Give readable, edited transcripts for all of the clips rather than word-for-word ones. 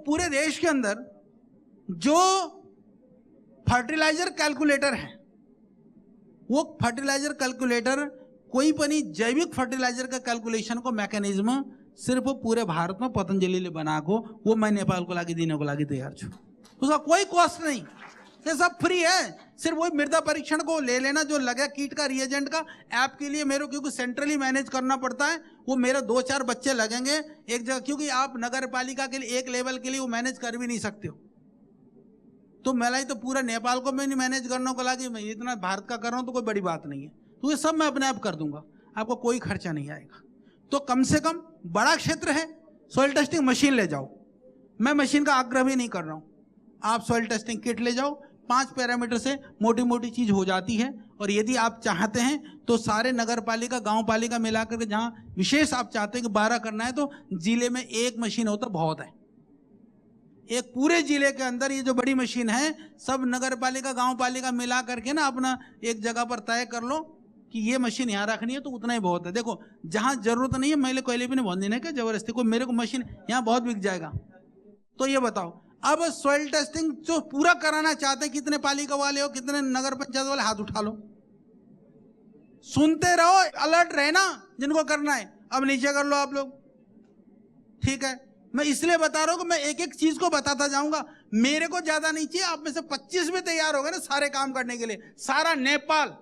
पूरे देश के अंदर जो फर्टिलाइजर कैलकुलेटर है, वो फर्टिलाइजर कैलकुलेटर कोई पनि जैविक फर्टिलाइजर का कैलकुलेशन को मैकेनिज्म सिर्फ पूरे भारत में पतंजलि ने बना को, वो मैं नेपाल को लाके देने को लाके तैयार छू। उसका कोई कॉस्ट नहीं, ये सब फ्री है। सिर्फ वही मृदा परीक्षण को ले लेना जो लगे कीट का रिएजेंट का ऐप के लिए मेरे, क्योंकि सेंट्रली मैनेज करना पड़ता है, वो मेरे 2-4 बच्चे लगेंगे एक जगह, क्योंकि आप नगर पालिका के लिए एक लेवल के लिए वो मैनेज कर भी नहीं सकते हो। तो मैं तो पूरा नेपाल को मैं नहीं मैनेज करने को लगी, मैं इतना भारत का कर रहा हूँ तो कोई बड़ी बात नहीं है। तो ये सब मैं अपने आप कर दूंगा, आपको कोई खर्चा नहीं आएगा। तो कम से कम बड़ा क्षेत्र है, सॉइल टेस्टिंग मशीन ले जाओ। मैं मशीन का आग्रह भी नहीं कर रहा हूँ, आप सॉइल टेस्टिंग किट ले जाओ, 5 पैरामीटर से मोटी मोटी चीज हो जाती है। और यदि आप चाहते हैं तो सारे नगर पालिका गाँव पालिका मिलाकर के जहाँ विशेष आप चाहते हैं कि 12 करना है, तो जिले में एक मशीन हो तो बहुत है। एक पूरे जिले के अंदर ये जो बड़ी मशीन है, सब नगर पालिका गाँव पालिका मिला करके ना अपना एक जगह पर तय कर लो कि ये मशीन यहाँ रखनी है, तो उतना ही बहुत है। देखो जहाँ जरूरत नहीं है, मैले कोई भी नहीं बोल देने का जबरदस्ती को, मेरे को मशीन यहाँ बहुत बिक जाएगा। तो ये बताओ, अब सॉइल टेस्टिंग जो पूरा कराना चाहते हैं, कितने पालिका वाले हो, कितने नगर पंचायत वाले, हाथ उठा लो। सुनते रहो, अलर्ट रहना जिनको करना है। अब नीचे कर लो आप लोग, ठीक है। मैं इसलिए बता रहा हूं कि मैं एक एक चीज को बताता जाऊंगा, मेरे को ज्यादा नहीं चाहिए। आप में से 25 में तैयार हो गए ना सारे काम करने के लिए, सारा नेपाल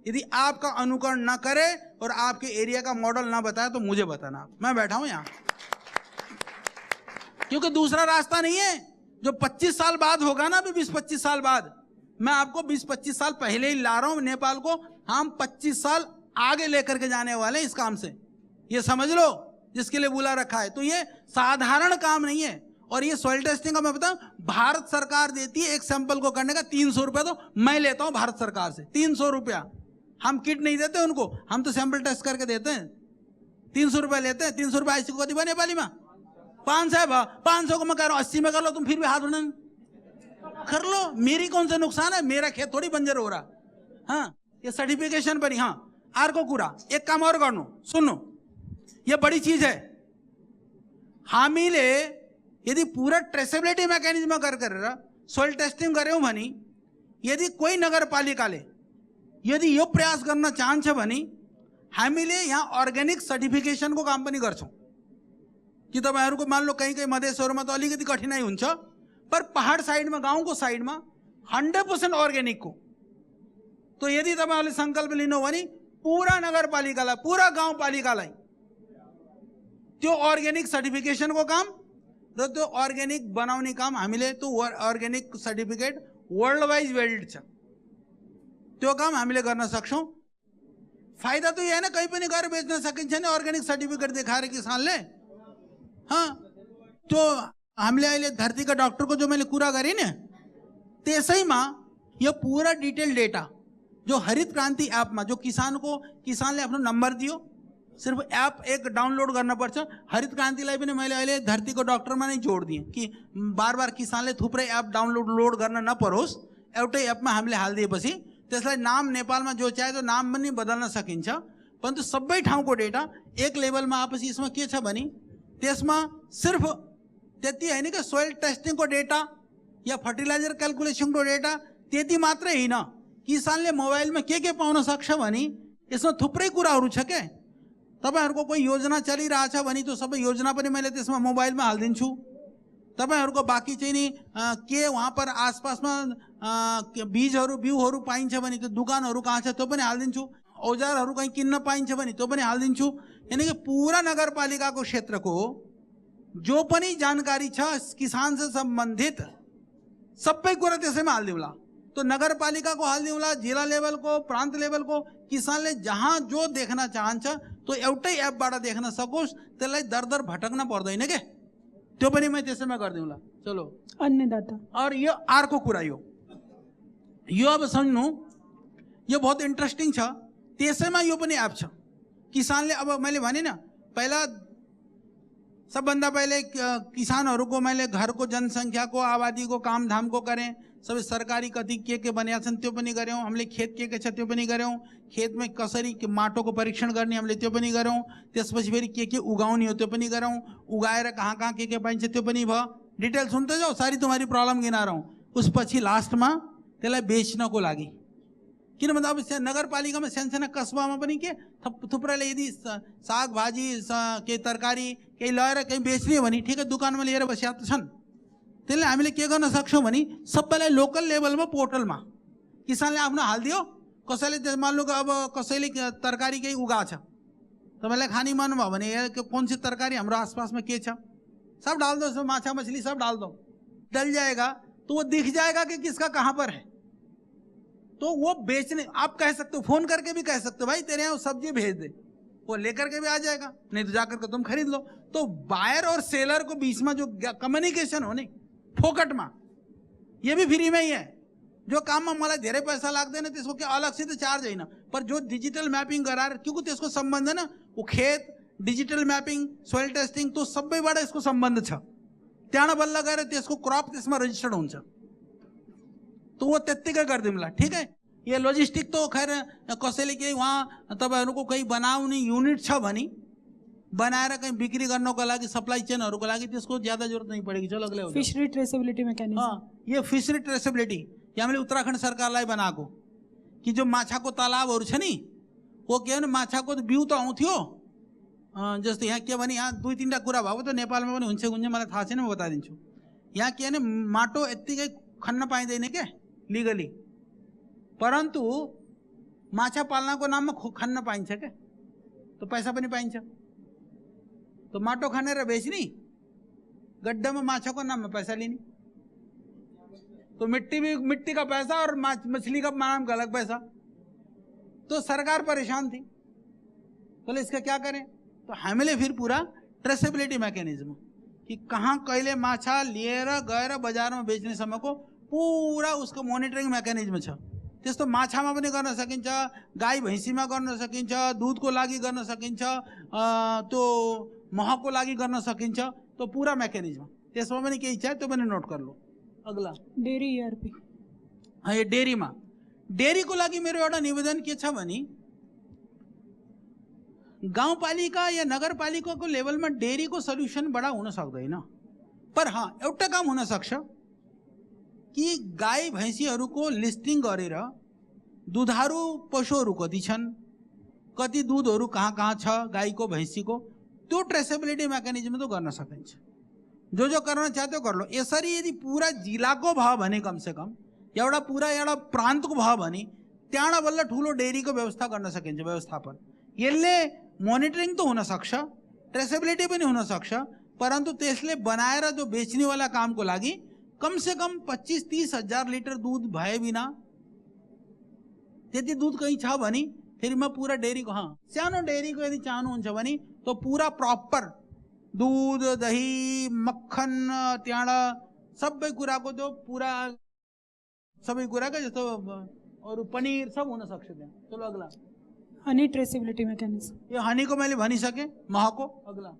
यदि आपका अनुकरण ना करे और आपके एरिया का मॉडल ना बताए तो मुझे बताना, मैं बैठा हूं यहां, क्योंकि दूसरा रास्ता नहीं है। जो 25 साल बाद होगा ना, अभी 20-25 साल बाद, मैं आपको 20-25 साल पहले ही ला रहा हूं नेपाल को, हम 25 साल आगे लेकर के जाने वाले हैं इस काम से, ये समझ लो, जिसके लिए बुला रखा है। तो ये साधारण काम नहीं है। और ये सॉइल टेस्टिंग का मैं बताऊं, भारत सरकार देती है एक सैंपल को करने का 300 रुपया, तो मैं लेता हूं भारत सरकार से 300 रुपया। हम किट नहीं देते उनको, हम तो सैंपल टेस्ट करके देते हैं। 300 रुपया लेते हैं। 300 रुपया ऐसी को दिवा नेपाली में 500 है, 500 को मैं कह रहा हूं 80 में कर लो, तुम फिर भी हाथ उठा कर लो, मेरी कौन सा नुकसान है, मेरा खेत थोड़ी बंजर हो रहा। हाँ, ये सर्टिफिकेशन पर ही। हाँ, आर को कुरा एक काम और करनो, सुनो, ये बड़ी चीज है। हामीले यदि पूरा ट्रेसेबिलिटी मैकेनिज्म कर सॉइल टेस्टिंग करे भनी, यदि कोई नगर पालिकाले यदि यो प्रयास गर्न चाहन्छ भने हामीले यहाँ अर्ग्यानिक सर्टिफिकेशन को काम पनि गर्छौं। कि तपाईहरुको मान लो कहीं कहीं मधेसहरुमा त अलिकति कठिनाई हुन्छ, पर पहाड साइडमा गाउँको साइडमा 100% अर्ग्यानिक को। तो यदि तपाईहरुले संकल्प लिनु हो भने पूरा नगरपालिकालाई, पूरा गाउँपालिकालाई त्यो अर्ग्यानिक सर्टिफिकेशन को काम र त्यो अर्ग्यानिक बनाउने काम हामीले, त्यो organic certificate world wise weld छ, त्यो काम हामीले गर्न सक्छौं। फाइदा तो ये है ना, कहीं पनि गएर बेच्न सकिन्छ नि अर्ग्यानिक सर्टिफिकेट देखाएर किसानले। हाँ, तो हामीले अहिले धरतीका डाक्टर को जो मैले कुरा गरेँ नि, त्यसैमा यो पूरा डिटेल डेटा जो हरित क्रांति ऐप में, जो किसानले आफ्नो नंबर दियो, सिर्फ ऐप एक डाउनलोड गर्न पर्छ। हरित क्रांतिलाई पनि मैले अहिले धरतीको डाक्टरमा नै जोड दिएँ कि बार बार किसानले थुप्रै ऐप डाउनलोड गर्न नपरोस्, एउटै ऐपमा हामीले हालिदिएपछि त्यसलाई नाम नेपालमा जो चाहे तो नाम पनि बदल्न सकिन्छ। परन्तु सबै ठाउँको डेटा एक लेभलमा आएपछि यसमा के छ भने, त्यसमा सिर्फ त्यति हैन कि सोइल टेस्टिंग को डेटा या फर्टिलाइजर क्याल्कुलेसन को डेटा त्यति मात्रै हैन, किसानले मोबाइलमा के पाउन सक्छ भने यसमा थुप्रै कुराहरू छ के। तपाईहरुको कोही योजना चलिरहेछ भने त्यो सबै योजना पनि मैले त्यसमा मोबाइलमा हाल्दिन्छु। तपाईहरुको बाँकी चाहिँ नि के वहाँ पर आसपासमा बीजहरू बिउहरू पाइन्छ भने त्यो दुकानहरू कहाँ छ त्यो पनि हाल्दिन्छु। औजारहरू कहीं किन्न पाइन्छ भने त्यो पनि हाल्दिन्छु। यानी कि पूरा नगरपालिकाको क्षेत्रको जो पनि जानकारी छ किसान से संबंधित सबै कुरा त्यसैमा हाल्दिउँला। तो नगरपालिका को हाल्दिउँला, जिला लेवल को, प्रांत लेवल को, किसानले जहाँ जो देख्न चाहन्छ तो एउटै एपबाट देख्न सकोस्, त्यसलाई दर दर भटक्न पर्दैन के, त्यो पनि मैं त्यसैमा गर्दिउँला। चलो अन्नदाता। और यो अर्को कुरा, यो अब सम्झ्नु, यो बहुत इन्ट्रेस्टिङ छ। त्यसैमा यो पनि एप छ। किसानले, अब मैले भने न, पहिला सबभन्दा पहिले किसानहरूको मैले घरको जनसङ्ख्या को, आबादी को, काम धाम को करें, सबै सरकारी कति के बनिया छन् त्यो पनि गर्यौं। हामीले खेत के छ त्यो पनि गर्यौं। खेत में कसरी माटोको परीक्षण गर्ने हामीले त्यो पनि गर्यौं। त्यसपछि फेरि के उगाउने हो त्यो पनि गर्यौं। उगाएर कहाँ कहाँ के पाइन्छ त्यो पनि भयो। डिटेल सुनते जाओ, सारी तुम्हारी प्रॉब्लम गिना रहा हूँ। उस पछी लास्ट में तेला बेचनको लागि किन भन्दा अब नगरपालिकामा सानसाना कस्बामा पनि के थुप्राले यदि साग भाजी केही तरकारी केही लगेर केही बेच्ने हो भने ठिकै दुकानमा लिएर बसेका त छन्। त्यसले हामीले के गर्न सक्छौँ भने सबैलाई लोकल लेभलमा पोर्टलमा किसानले आफ्नो हालिदियो, कसैले मान लो अब कसैले तरकारी केही उगाएको छ, तपाईँलाई खाने मन भयो भने कौन सी तरकारी हाम्रो आसपास में के छ सब डाल दो, सब माछा मछली सब डाल दो, डल जाएगा तो वो दिख जाएगा कि किसका कहाँ पर है। तो वो बेचने आप कह सकते हो, फोन करके भी कह सकते हो भाई तेरे यहाँ सब्जी भेज दे, वो लेकर के भी आ जाएगा, नहीं तो जाकर के तुम खरीद लो। तो बायर और सेलर को बीच में जो कम्युनिकेशन हो नहीं फोकट में, ये भी फ्री में ही है। जो काम में मलाई धेरै पैसा लाग्दैन त्यसको के अलग से तो चार्ज होइन, पर जो डिजिटल मैपिंग गराएर क्योंकि त्यसको सम्बन्ध न वो खेत डिजिटल मैपिंग सोइल टेस्टिंग तो सबैबाट यसको सम्बन्ध छ। त्यहाँ बल्ल गएर त्यसको क्रप त्यसमा रजिस्टर्ड हुन्छ, तो वो त्यत्तिकै गरिदिउँला। ठीक है, ये लॉजिस्टिक तो खैर कसैले केही वहाँ तपाईहरुको कहीं बनाउने युनिट छ भने बनाएर कहीं बिक्री गर्नको लागि सप्लाई चेनहरुको लागि त्यसको ज्यादा जरुरत नहीं पड़ेगी। चलो अगले हो जाओ। फिशरी ट्रेसेबिलिटी मैकेनिज्म, ये फिशरी ट्रेसेबिलिटी ये हामीले उत्तराखण्ड सरकारलाई बनाएको कि जो माछाको तालाबहरु छ नि वो के भने माछाको बिउ त आउँथ्यो, जस्तै यहाँ के भने यहाँ दुई तीनटा कुरा भयो त नेपालमा पनि हुन्छ हुन्छ मलाई थाहा छैन, म बताइदिन्छु। यहाँ के भने माटो यत्तिकै खन्न पाइँदैन के लिगली, परन्तु माछा पाल्नको नाममा खन्न पाइन्छ के, तो पैसा पनि पाइन्छ। तो माटो खनेर बेच्ने, गड्ढामा माछाको नाममा पैसा लिने, तो मिट्टी का पैसा और मछली का नाम का अलग पैसा। तो सरकार परेशान थी, बोले इसका क्या करें, तो हामीले फिर पूरा ट्रेसेबिलिटी मैकेनिज्म कि कहाँ कहिले माछा लिएर गएर बजारमा बेच्ने सम्मको पूरा उसको मोनिटरिङ मेकानिज्म छ। त्यस्तो माछामा पनि गर्न सकिन्छ, गाई भैँसीमा गर्न सकिन्छ, दूधको लागि गर्न सकिन्छ, त्यो महको लागि गर्न सकिन्छ, तो पूरा मेकानिज्म त्यसमा पनि केही छ त्यो पनि नोट कर लो। अगला डेरी ईआरपी। हाँ, ये डेरीमा डेरीको लागि मेरो एउटा निवेदन के छ भने गाउँपालिका या नगरपालिकाको लेभलमा डेरीको सल्युसन बडा हुन सक्दैन, पर हाँ एउटा काम हुन सक्छ कि गाई भैँसीहरूको लिस्टिङ गरेर दुधारू पशुहरू कति छन्, कति दुधहरू कहाँ कहाँ छ गाईको भैँसीको, त्यो ट्रेसेबिलिटी मेकानिज्म तो गर्न सकिन्छ। जो गर्न चाहते हो कर लो। यसरी यदि पूरा जिल्लाको भयो भने कम से कम एउटा पूरा एउटा प्रान्तको भयो भने त्यहाँ बल्ल ठुलो डेरीको व्यवस्था गर्न सकिन्छ। व्यवस्थापन यसले मोनिटरिङ तो हुन सक्छ, ट्रेसेबिलिटी पनि हुन सक्छ, परन्तु त्यसले बनाएर जो बेच्नेवाला कामको लागि कम से कम 25-30 हजार लिटर दूध भए बिना त्यति दूध कहीं छ भने फेरि म पूरा डेरीको हाँ सानो डेरीको यदि चाहनुहुन्छ भने तो पूरा प्रॉपर दूध दही मक्खन त्यहाँ सबै कुराको जो पूरा सबै कुराको जस्तो अरु पनीर सब हुन सक्छ त्यहाँ। चलो अगला हनी ट्रेसेबिलिटी मैकेनिज्म। ये हनी को मैले भनिसके, महको अगला।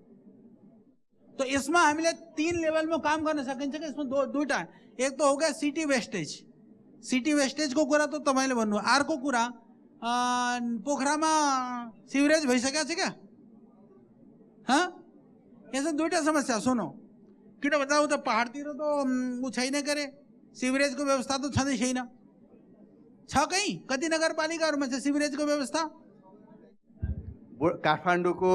तो इसमें हामीले 3 लेवल में काम गर्न सकिन्छ कि इसमें दुईटा, एक तो हो गया सिटी वेस्टेज। सिटी वेस्टेज को कुरा तो तपाईले भन्नु, अर्को कुरा पोखरामा सिवरेज भइसकेको छ क्या। हाँ, यसमा दुईटा समस्या सुनो, किन भन्दा उता पहाडतिर तो उ छैन करे सिवरेज को व्यवस्था तो छँदै छैन। छ कहीं कति नगरपालिकाहरुमा छ सिवरेज को व्यवस्था। काठमाडौँको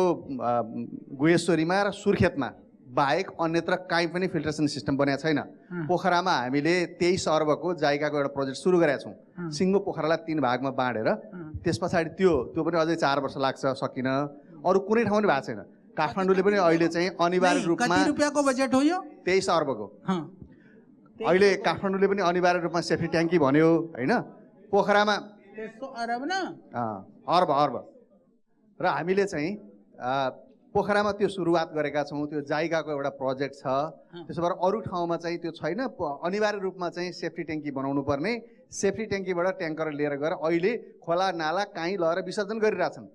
गुहेश्वरीमा र सुर्खेतमा बाहेक अन्यत्र कहीँ पनि फिल्ट्रेसन सिस्टम बनेको छैन। पोखरामा हामीले 23 अर्बको जाइकाको एउटा प्रोजेक्ट सुरु गरेका छौँ। सिङ्गो पोखरालाई 3 भागमा बाँडेर त्यस पछाडि त्यो पनि अझै 4 वर्ष लाग्छ, सकिन। अरु कुनै ठाउँ पनि भएको छैन। काठमाडौँले पनि अहिले चाहिँ अनिवार्य रूपमा कति रुपैयाँको बजेट हो यो? 23 अर्बको। अहिले काठमाडौँले पनि अनिवार्य रूपमा सेफ्टी ट्याङ्की भन्यो हैन। पोखरामा 100 अरब न अर्ब र हामीले चाहिँ पोखरामा त्यो सुरुवात गरेका छौँ। त्यो जाइकाको एउटा प्रोजेक्ट छ। त्यसो भएर अरू ठाउँमा चाहिँ त्यो छैन। अनिवार्य रूपमा चाहिँ सेफ्टी ट्याङ्की बनाउनु पर्ने, सेफ्टी ट्याङ्कीबाट ट्याङ्कर लिएर गएर अहिले खोला नाला कहीँ लगेर विसर्जन गरिरहेछन्।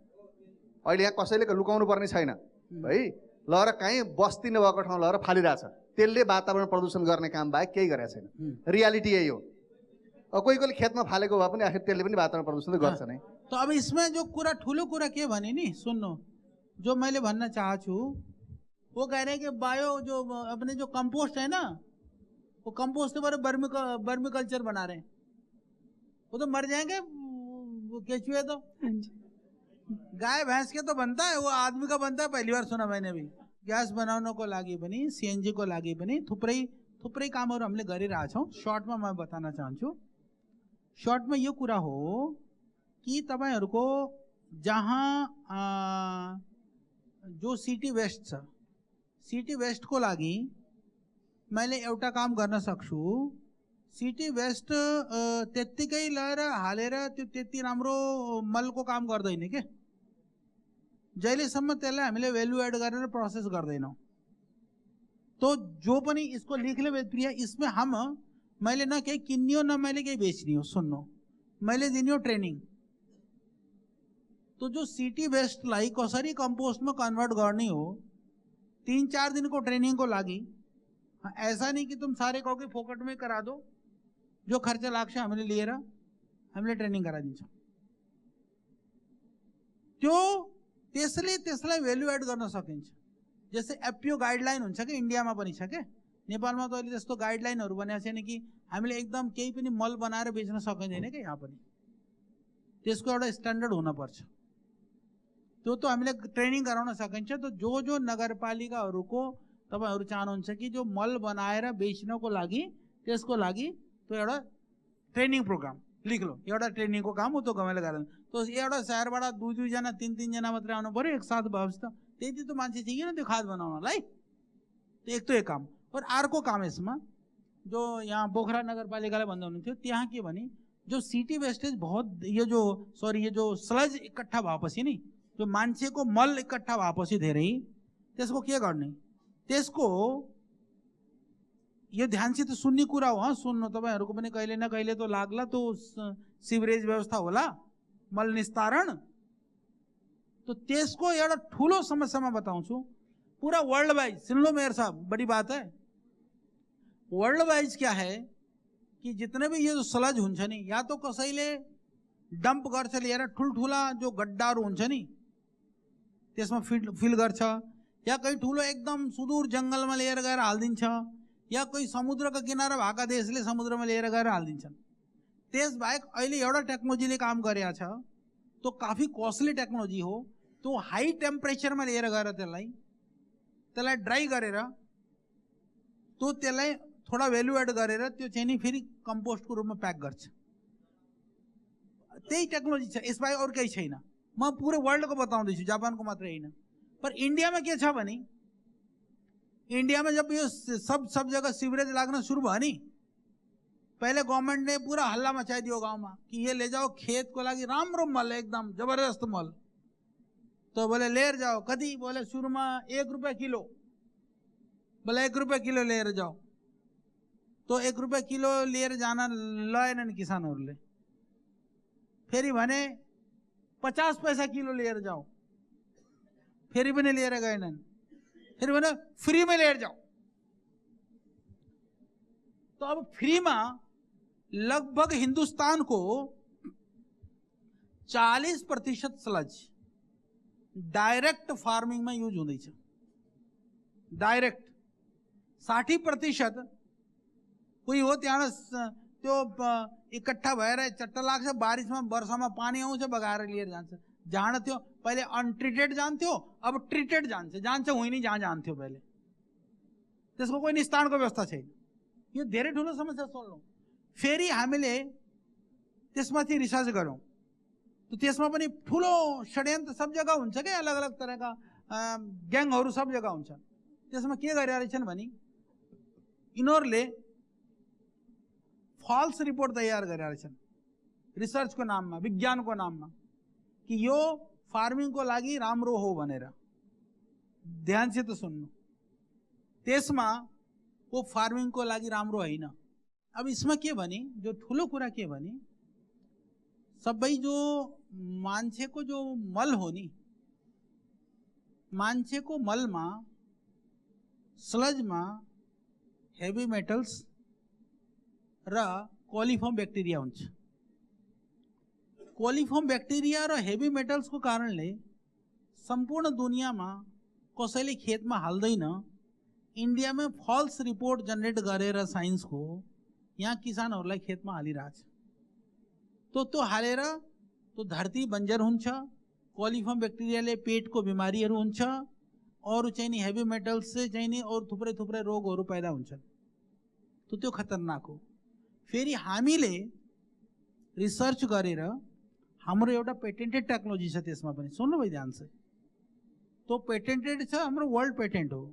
अहिले यहाँ कसैले लुकाउनु पर्ने छैन है, लगेर कहीँ बस्ती नभएको ठाउँ लगेर फालिरहेछ। त्यसले वातावरण प्रदूषण गर्ने काम बाहेक केही गरेको छैन। रियालिटी यही हो। कोही कोहीले खेतमा फालेको भए पनि आखिर त्यसले पनि वातावरण प्रदूषण त गर्छ नै। तो अब इसमें जो कुरा ठुलो कुरा के भने नि सुन्नु, जो मैले भन्न चाहन्छु वो कह रहे हैं कि बायो जो अपने जो कंपोस्ट है ना, वो कंपोस्ट के बारे बर्मी कल्चर बना रहे हैं। वो तो मर जाएंगे वो केचुए तो। हाँ जी। गाय भैंस के तो बनता है, वो आदमी का बनता है, पहली बार सुना मैंने भी। गैस बनाने को लागी बनी, सीएनजी को लागी बनी, थुप्रै कामहरू हामीले गरिरहेका छौँ। सर्टमा म बताउन चाहन्छु, सर्टमा यो कुरा हो कि तपाईहरूको जहाँ जो सिटी वेस्ट छ, सिटी वेस्टको लागि मैले एउटा काम गर्न सक्छु। सिटी वेस्ट त्यत्तिकै लिएर हालेर त्यो त्यति राम्रो मलको काम गर्दैन के, जहिलेसम्म त्यसलाई हामीले भ्यालु एड गरेर प्रोसेस गर्दैनौँ। तो जो पनि इसको लिख ले प्रिया, इसमें हम मैले न केही किन्नी हो न मैले केही बेच्नी हो। सुन्नु, मैले दिने हो ट्रेनिङ। तो जो सिटी वेस्टलाई कसरी कम्पोस्टमा कन्भर्ट गर्ने हो, 3-4 दिन को ट्रेनिंग को लागी। ऐसा नहीं कि तुम सारे कहो कि फोकट में करा दो, जो खर्चा लाग्छ हामीले लिएर हामीले ट्रेनिङ गराइदिन्छौँ। त्यो त्यसलाई भ्यालु एड गर्न सकिन्छ। जस्तै एफपिओ गाइडलाइन हुन्छ कि इन्डियामा पनि छ के, नेपालमा त अहिले त्यस्तो गाइडलाइनहरू बनेको छैन कि हामीले एकदम केही पनि मल बनाएर बेच्न सकिँदैन क्या। यहाँ पनि त्यसको एउटा स्ट्यान्डर्ड हुनुपर्छ। त्यो त हामीले ट्रेनिङ गराउन सकिन्छ। तो जो नगरपालिकाहरूको तपाईहरु चाहनुहुन्छ कि जो मल बनाएर बेच्नको लागि, त्यसको लागि त्यो एउटा ट्रेनिङ प्रोग्राम लिख लो। एउटा ट्रेनिङको काम हो, त्यो गमेले गराउनु। तो एउटा शहरबाट 2-2 जना 3-3 जना मात्रै आउनु पर्यो एक साथ भएपछि त त्यति त मान्छे चाहिए न त्यो खाद बनाउनलाई। तो एक तो एक काम। और अर्को काम यसमा जो यहाँ पोखरा नगरपालिकाले भन्दै हुनुहुन्थ्यो, त्यहाँ के भने जो सिटी वेस्टेज बहुत ये जो स्लज इकट्ठा भएपछि नि, जो मान्छेको मल इकट्ठा भएपछि धेरै, त्यसको के गर्ने, त्यसको यो ध्यानसित सुन्ने कुरा हो। सुन्नु, तपाईहरुको पनि कहिले न कहिले तो लाग्ला, तो सिवरेज व्यवस्था होला, मल निस्तारण। तो त्यसको एउटा ठुलो समस्यामा बताउँछु। पूरा वर्ल्ड वाइज सुन लो मेयर साहब, बड़ी बात है। वर्ल्ड वाइज क्या है कि जितने भी ये जो स्लज हुन्छ नि, या तो कसैले डम्प गर्छ लिएर ठुलठुला जो गड्डाहरू हुन्छ नि त्यसमा फिल गर्छ, या कहीं ठुलो एकदम सुदूर जंगलमा लिएर गएर हालिदिन्छ, या कोही समुद्रका किनारा भएका देशले समुद्रमा लिएर गएर हालिदिन्छन्। त्यसबाहेक अहिले एउटा टेक्नोलोजीले काम गरेको छ, तो काफी कॉस्टली टेक्नोलोजी हो। तो हाई टेम्परेचरमा लिएर गएर त्यसलाई ड्राई गरेर, तो त्यसलाई थोड़ा भ्यालु एड गरेर त्यो चाहिँ नि फेरि कम्पोस्टको रूपमा प्याक गर्छ। त्यही टेक्नोलोजी छ, यसबाहेक अरू केही छैन। म पुरै वर्ल्डको बताउँदैछु, जापानको मात्रै होइन। पर इन्डियामा के छ भने, इन्डियामा जब यो सब जगह सीवरेज लाग्न सुरु भयो नि, पहले गभर्नमेंट ने पूरा हल्ला मचाइदियो गाउँमा कि ये ले जाओ खेत को लागि राम्रो मल, एकदम जबरदस्त मल। तो बोले लेर जाओ, कति बोले सुरुमा 1 रुपये किलो, बोले 1 रुपये किलो लिएर जाओ। तो 1 रुपये किलो लिएर जान लएनन् किसानहरूले। फेरि भने 50 पैसा किलो लिएर जाओ, फेरि पनि लिएर गएनन्। फेरि भने फ्री में लिएर जाओ। तो अब फ्री में लगभग हिंदुस्तान को 40% स्लज डायरेक्ट फार्मिंग में यूज हुँदैछ। डायरेक्ट 60% कोही हो त्यहाँ त्यो इकट्ठा भएर चट्टा लाग्छ, बारिशमा वर्षामा पानी आउँछ, बगाएर लिएर जान्छ। जहाँ थियो पहिले अनट्रिटेड जान्थ्यो, अब ट्रिटेड जान्छ होइन जहाँ जान्थ्यो पहिले। त्यसको कोही निस्तारणको व्यवस्था छैन। यो धेरै ठुलो समस्या सोल्नु। फेरि हामीले त्यसमाथि रिसर्च गरौँ। तो त्यसमा पनि ठुलो षड्यन्त्र सब जगह हुन्छ के, अलग अलग तरहका ग्याङहरू सब जगह हुन्छ। त्यसमा के गरेका रहेछन् भने यिनीहरूले फल्स रिपोर्ट तयार गरेका रहेछन् रिसर्चको नाममा, विज्ञानको नाममा, कि यो फार्मिङको लागि राम्रो हो भनेर। ध्यानसित सुन्नु, त्यसमा वो फार्मिङको लागि राम्रो होइन। अब इसमा के भने, जो ठुलो कुरा के भने, सबै जो मान्छेको जो मल हो नि, मान्छेको मलमा स्लजमा हेभी मेटल्स र कोलिफर्म बैक्टेरिया हुन्छ। कोलिफर्म बैक्टेरिया र हेभी मेटल्स को कारणले संपूर्ण दुनियामा कसैले खेतमा हाल्दैन, इन्डियामा फल्स रिपोर्ट जनरेट गरेर साइन्सको यहाँ किसानहरूलाई खेतमा हालिरहेछ। त्यो हालेर त्यो धरती बन्जर हुन्छ, कोलिफर्म ब्याक्टेरियाले पेटको बिमारीहरू हुन्छ, अरू चाहिँ नि हेभी मेटल्स से चाहिँ नि अरू थुप्रै थुप्रै रोगहरू पैदा हुन्छन्। त्यो खतरनाक हो। फेरि हामीले रिसर्च गरेर हाम्रो एउटा पेटेन्टेड टेक्नोलोजी छ, त्यसमा पनि सुन्नु भाइ ध्यान से, त्यो पेटेन्टेड छ, हाम्रो वर्ल्ड पेटेन्ट हो।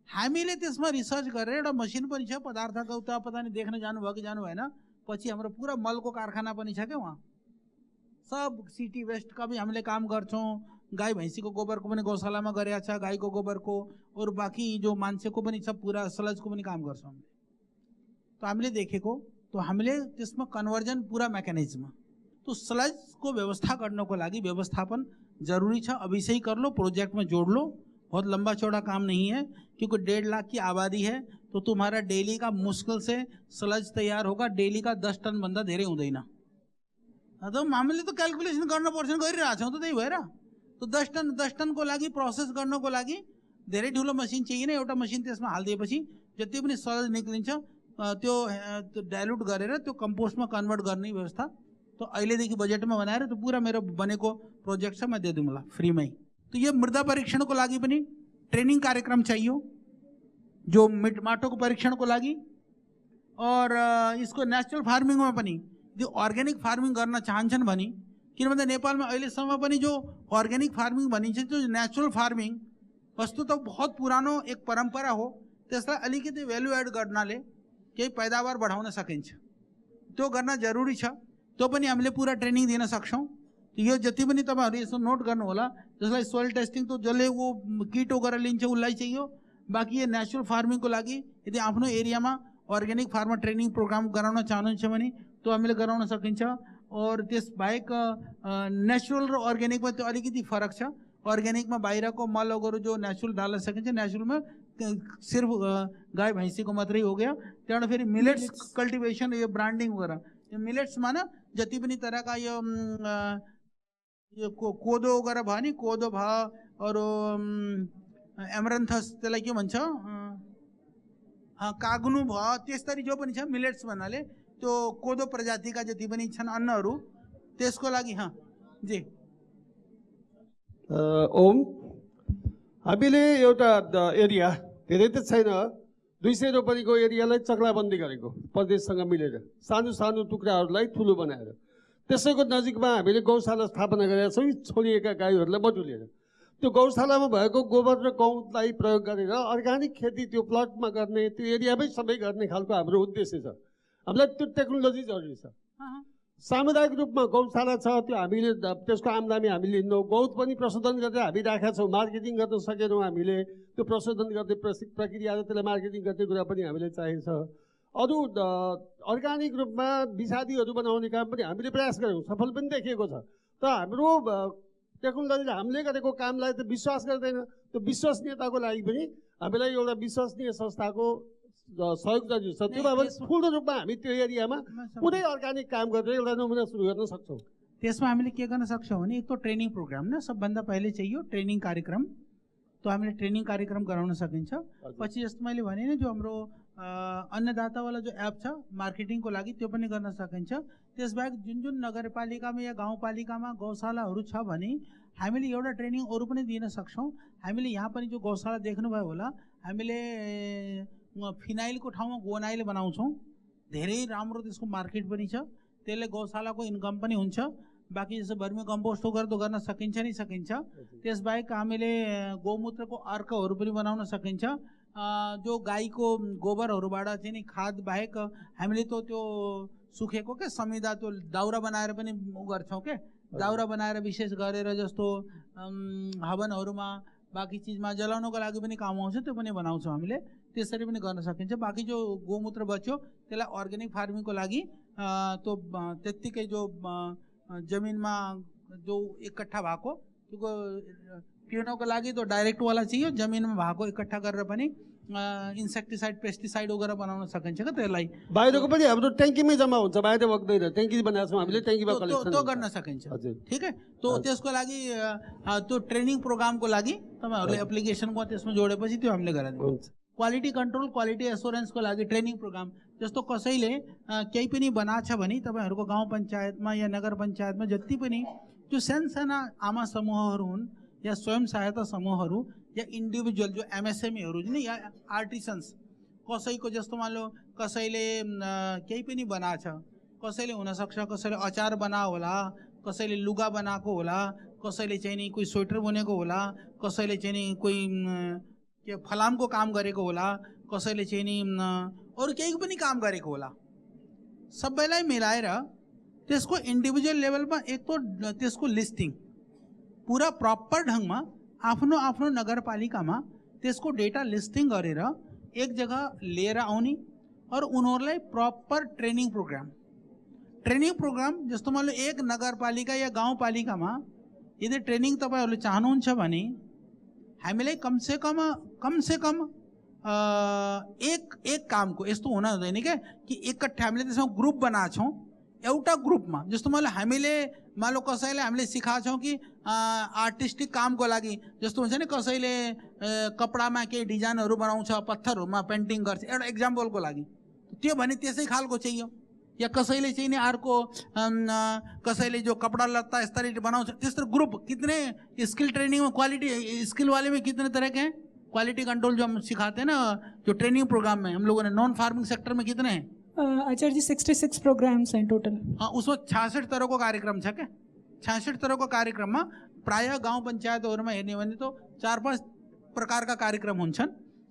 हामीले त्यसमा रिसर्च गरेर एउटा मसिन पनि छ, पदार्थको उता पता नहीं देख्न जानुभयो कि जानु भएन, पछि हाम्रो पुरा मलको कारखाना पनि छ क्या वहाँ। सब सिटी वेस्ट का भी हामीले काम गर्छौँ, गाई भैँसीको गोबरको पनि गौशालामा गरेका छ, गाईको गोबरको, और बाँकी जो मान्छेको पनि छ पुरा स्लजको पनि काम गर्छौँ हामीले। तो हामीले देखेको, तो हामीले त्यसमा कन्भर्जन पूरा मेकानिज्म, तो स्लजको व्यवस्था गर्नको लागि व्यवस्थापन जरूरी छ। अभी से ही कर लो, प्रोजेक्ट में जोड़ लो, बहुत लंबा चौड़ा काम नहीं है, क्योंकि 1.5 लाख की आबादी है, तो तुम्हारा डेली का मुश्किल से स्लज तैयार होगा, डेली का 10 टन भन्दा धेरै हुँदैन। तो हामीले तो क्याल्कुलेसन गर्न पर्छ, गरिरहेको छौँ, त त्यही भएर तो 10 टन को लागि प्रोसेस गर्नको लागि धेरै ठुलो मसिन चाहिएन। एउटा मसिन त्यसमा हालिदिएपछि जति पनि स्लज निक्लिन्छ त्यो डाइल्युट गरेर त्यो कम्पोस्टमा कन्भर्ट गर्ने व्यवस्था तो अहिलेदेखि बजेटमा बनाएर त्यो पुरा मेरो बनेको प्रोजेक्ट छ, मैं दे दूँगा फ्रीमै। तो ये मृदा परीक्षण को लागि पनि ट्रेनिंग कार्यक्रम चाहिए, जो माटो को परीक्षण को लागि, और इसको नेचुरल फार्मिंग में पनि जो अर्ग्यानिक फार्मिंग गर्न चाहन्छन् भने, किन भन्दा नेपालमा अहिलेसम्म पनि जो अर्ग्यानिक फार्मिंग भनिन्छ, जो नेचुरल फार्मिंग वस्तु तो बहुत पुरानो एक परंपरा हो, त्यसलाई अलिकति भ्यालु एड गर्नाले केही पैदावार बढाउन सकिन्छ, त्यो गर्न जरुरी छ। त्यो पनि हामीले पूरा ट्रेनिङ दिन सक्छौँ। तो यो जति पनि तपाईहरु यसो नोट गर्नु होला, जसलाई सोइल टेस्टिङ तो जसले वो किट वगैरह लिन्छ उसलाई चाहियो। बाकी ये नेचुरल फार्मिंग को लागि यदि आफ्नो एरियामा अर्ग्यानिक फार्मर ट्रेनिङ प्रोग्राम गराउन चाहनुहुन्छ भने तो हामीले गराउन सकिन्छ। और त्यस बाहेक नेचुरल र अर्ग्यानिकमा त्यो अलिकति फरक छ। अर्ग्यानिकमा बाहिरको मलहरू जो नेचुरल डाल्न सकिन्छ, नेचुरलमा सिर्फ गाई भैँसीको मात्रै हो गया। त्यहाँबाट फेरि मिलेट्स कल्टिवेसन, यो ब्रान्डिङ वगैरह, यो मिलेट्समा न जति पनि तरहका यो कोदो वगैरह भयो नि, कोदो भयो, अरू एमरन्थस त्यसलाई के भन्छ, काग्नु भयो, त्यसरी जो पनि छ मिलेट्स भन्नाले त्यो कोदो प्रजातिका जति पनि छन् अन्नहरू, त्यसको लागि जी ओम, हामीले एउटा एरिया धेरै त छैन, 200 रोपनीको एरियालाई चक्लाबन्दी गरेको प्रदेशसँग मिलेर, सानो सानो टुक्राहरूलाई ठुलो बनाएर, त्यसैको नजिकमा हामीले गौशाला स्थापना गरेका छौँ। छोडिएका गाईहरूलाई बटुलेर त्यो गौशालामा भएको गोबर र गहुँलाई प्रयोग गरेर अर्ग्यानिक खेती त्यो प्लटमा गर्ने, त्यो एरियामै सबै गर्ने खालको हाम्रो उद्देश्य छ। हामीलाई त्यो टेक्नोलोजी जरुरी छ। सामुदायिक रूपमा गौशाला छ, त्यो हामीले त्यसको आम्दानी हामीले लिन्छौँ। गहुँत पनि प्रशोधन गरेर हामी राखेका छौँ, मार्केटिङ गर्न सकेनौँ हामीले। त्यो प्रशोधन गर्ने प्रक्रिया र त्यसलाई मार्केटिङ गर्ने कुरा पनि हामीले चाहिन्छ। अरू अर्ग्यानिक रूपमा विषादीहरू बनाउने काम पनि हामीले प्रयास गऱ्यौँ, सफल पनि देखिएको छ। तर हाम्रो टेक्नोलोजीले हामीले गरेको कामलाई त विश्वास गर्दैन। त्यो विश्वसनीयताको लागि पनि हामीलाई एउटा विश्वसनीय संस्थाको सहयोग जरुरी छ। त्यो भएर ठुलो रूपमा हामी त्यो एरियामा पुरै अर्ग्यानिक काम गरेर एउटा नमुना सुरु गर्न सक्छौँ। त्यसमा हामीले के गर्न सक्छौँ भने एक तो ट्रेनिङ प्रोग्राम न सबभन्दा पहिले चाहियो, ट्रेनिङ कार्यक्रम। तो हामीले ट्रेनिङ कार्यक्रम गराउन सकिन्छ। पछि जस्तो मैले भने नि जो हाम्रो अन्नदातावाला जो एप छ मार्केटिङको लागि, त्यो पनि गर्न सकिन्छ। त्यसबाहेक जुन जुन नगरपालिकामा या गाउँपालिकामा गौशालाहरू छ भने हामीले एउटा ट्रेनिङ अरू पनि दिन सक्छौँ। हामीले यहाँ पनि जो गौशाला देख्नुभयो होला, हामीले फिनाइलको ठाउँमा गोनाइल बनाउँछौँ, धेरै राम्रो त्यसको मार्केट पनि छ, त्यसले गौशालाको इन्कम पनि हुन्छ। बाकी जस्तो भर्मी कम्पोस्ट वगैरह तो गर्न सकिन्छ नि सकिन्छ। त्यसबाहेक हामीले गौमूत्रको अर्कहरू पनि बनाउन सकिन्छ। जो गाईको गोबरहरूबाट चाहिँ नि खाद बाहेक हामीले तो त्यो सुकेको के समिदा त्यो दाउरा बनाएर पनि गर्छौँ के, दाउरा बनाएर विशेष गरेर जस्तो हवनहरूमा बाकी चिजमा जलाउनको लागि पनि काम आउँछ, त्यो पनि बनाउँछौँ हामीले। त्यसरी पनि गर्न सकिन्छ। बाकी जो गोमूत्र बच्यो त्यसलाई अर्ग्यानिक फार्मिङको लागि तो त्यत्तिकै जो जमिनमा जो इकट्ठा भएको त्यो पिउनको लागि तो डाइरेक्ट वाला चाहिए, जमिनमा भएको इकट्ठा गरेर पनि इन्सेक्टिसाइड पेस्टिसाइड वगैरह बनाउन सकिन्छ क्या त्यसलाई बाहिरको पनि हाम्रो ट्याङ्कीमै जम्मा हुन्छ, बाहिर बग्दैन। ट्याङ्की बनाएको छौँ हामीले, ट्याङ्कीमा कलेक्सन त्यो गर्न सकिन्छ हजुर। ठिक है। तो त्यसको लागि त्यो ट्रेनिङ प्रोग्रामको लागि तपाईँहरूले एप्लिकेसनको त्यसमा जोडेपछि त्यो हामीले गराइदिन्छौँ। हुन्छ। क्वालिटी कन्ट्रोल क्वालिटी एस्योरेन्सको लागि ट्रेनिङ प्रोग्राम जस्तो कसैले केही पनि बनाएको छ भने तपाईँहरूको गाउँ पञ्चायतमा या नगर पञ्चायतमा जति पनि जो सानसाना आमा समूहहरू हुन् या स्वयं सहायता समूहहरू या इन्डिभिजुअल जो एमएसएमईहरू नि या आर्टिसन्स, कसैको जस्तो मान लो कसैले केही पनि बनाएको छ, कसैले हुनसक्छ कसैले अचार बनायो होला, कसैले लुगा बनाएको होला, कसैले चाहिँ नि कोही स्वेटर बुनेको होला, कसैले चाहिँ नि कोही के फलामको काम गरेको होला, कसैले चाहिँ नि अरू केही पनि काम गरेको होला। सबैलाई मिलाएर त्यसको इन्डिभिजुअल लेभलमा एक तो त्यसको लिस्टिङ पुरा प्रपर ढङ्गमा आफ्नो आफ्नो नगरपालिकामा त्यसको डेटा लिस्टिङ गरेर एक जग्गा लिएर आउने और उनीहरूलाई प्रपर ट्रेनिङ प्रोग्राम जस्तो मान लो एक नगरपालिका या गाउँपालिकामा यदि ट्रेनिङ तपाईँहरूले चाहनुहुन्छ भने हामीलाई कमसे कम एक कामको यस्तो हुन हुँदैन क्या कि एकट्ठा हामीले त्यसमा ग्रुप बनाएको छौँ। एउटा ग्रुपमा जस्तो मान लो हामीले मान लो कसैले हामीले सिकाएको छौँ कि आर्टिस्टिक कामको लागि जस्तो हुन्छ नि कसैले कपडामा केही डिजाइनहरू बनाउँछ, पत्थरहरूमा पेन्टिङ गर्छ, एउटा इक्जाम्पलको लागि त्यो भने त्यसै खालको चाहियो। या कसैले चाहिँ नि अर्को कसैले जो कपड़ा लत्ता इस तरह बनाउँछ त्यस्तो ग्रुप कितने स्किल ट्रेनिंग में क्वालिटी स्किल वाले में कितने तरह के हैं, क्वालिटी कंट्रोल जो हम सिखाते हैं ना जो ट्रेनिंग प्रोग्राम में हम लोगों ने नॉन फार्मिंग सेक्टर में कितने हैं आचार्य जी 66 प्रोग्राम्स हैं टोटल। हाँ उसमें 66 तरह को कार्यक्रम छ क्या 66 तरह को कार्यक्रम में प्राय गाउँ पञ्चायतहरुमा हेर्ने भने तो 4-5 प्रकारका कार्यक्रम हुन्छन्।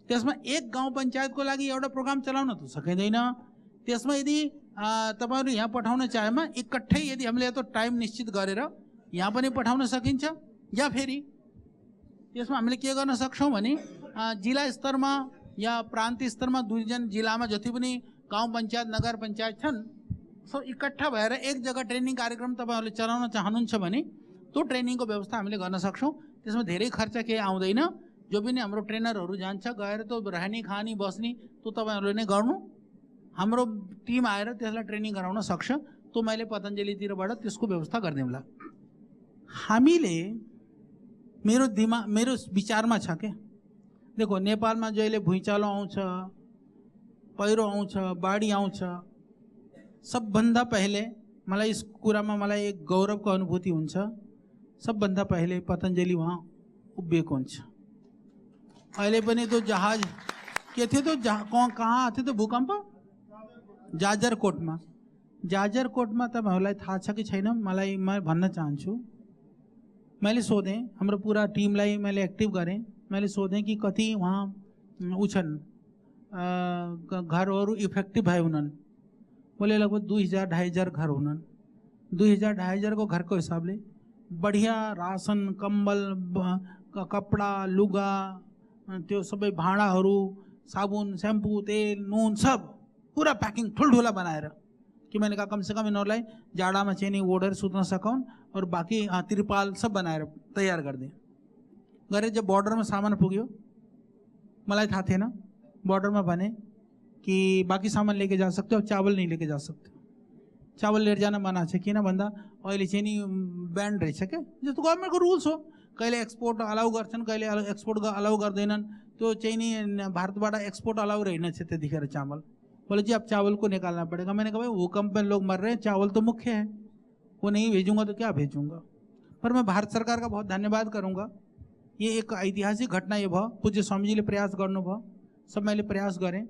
त्यसमा एक गाउँ पञ्चायतको लागि एउटा प्रोग्राम चलाउन त सकिँदैन। त्यसमा यदि तपाईहरु यहाँ पठाउन चाहेमा इकट्ठै यदि हामीले तो टाइम निश्चित गरेर यहाँ पनि पठाउन सकिन्छ या फेरि त्यसमा हामीले के गर्न सक्छौं भने जिल्ला स्तरमा या प्रान्तीय स्तरमा दुईजन जिल्लामा जति पनि गाउँ पञ्चायत नगर पञ्चायत छन् सो इकट्ठा भएर एक जग्गा ट्रेनिङ कार्यक्रम तपाईहरुले चलाउन चाहनुहुन्छ भने त्यो ट्रेनिङको व्यवस्था हामीले गर्न सक्छौं। त्यसमा धेरै खर्च केही आउँदैन। जो पनि हाम्रो ट्रेनरहरू जान्छ गएर त रहने खाने बस्ने त्यो तपाईहरुले नै गर्नु। हाम्रो टिम आएर त्यसलाई ट्रेनिङ गराउन सक्छ। तो मैले पतञ्जलितिरबाट त्यसको व्यवस्था गर्दिउँला। हामीले मेरो विचारमा छ के देखो नेपालमा जहिले भुइँचालो आउँछ, पहिरो आउँछ, बाढी आउँछ, सबभन्दा पहिले मलाई इस कुरामा मलाई एक गौरवको अनुभूति हुन्छ। सबभन्दा पहिले पतञ्जलि वहाँ उभिएको हुन्छ। अहिले पनि तो जहाज के थियो तो कहाँ आथे तो भूकम्प जाजरकोटमा तपाईहरुलाई थाहा छ कि छैन मलाई म भन्न चाहन्छु। मैले सोधेँ हाम्रो पूरा टिमलाई मैले एक्टिभ गरेँ। मैले सोधेँ कि कति वहाँ उछन् घरहरू इफेक्टिभ भए हुनन्। बोले लगभग 2000-2500 घर हुनन्। 2000-2500 को घरको हिसाबले बढ़िया राशन कम्बल कपड़ा लुगा त्यो सबै भाँडाहरू साबुन शैम्पू तेल नुन सब पूरा पैकिंग ठुल्ठुला बनाएर कि मैंने कहा कम से कम इन्होंने जाड़ामा चाहिँ नि ओढेर सुत्न सकाउन् और बाकी तिरपाल सब बनाएर तैयार गरिदिए। गरे जब बॉर्डरमा सामान पुग्यो मलाई थाहा थिएन। बॉर्डरमा भने कि बाकी सामान लेके जा सकते हो, चावल नहीं लेके जा सकते। चावल लिएर जान मना छ किन भन्दा अहिले चाहिँ नि ब्यान्ड रहेछ क्या। जस्तो गभर्नमेन्टको रुल्स हो। कहिले एक्सपोर्ट अलाउ गर्छन् कहिले एक्सपोर्ट अलाउ गर्दैनन्। त्यो चाहिँ नि भारतबाट एक्सपोर्ट अलाउ रहेनछ त्यतिखेर चावल। बोले जी अब चावल को निकालना पड़ेगा। मैंने कहा भाई भूकंप में लोग मर रहे हैं, चावल तो मुख्य है, वो नहीं भेजूंगा तो क्या भेजूंगा। पर मैं भारत सरकार का बहुत धन्यवाद करूंगा। ये एक ऐतिहासिक घटना ये भयो। पूज्य स्वामीजीले प्रयास गर्नुभयो, सब मैले प्रयास गरेँ।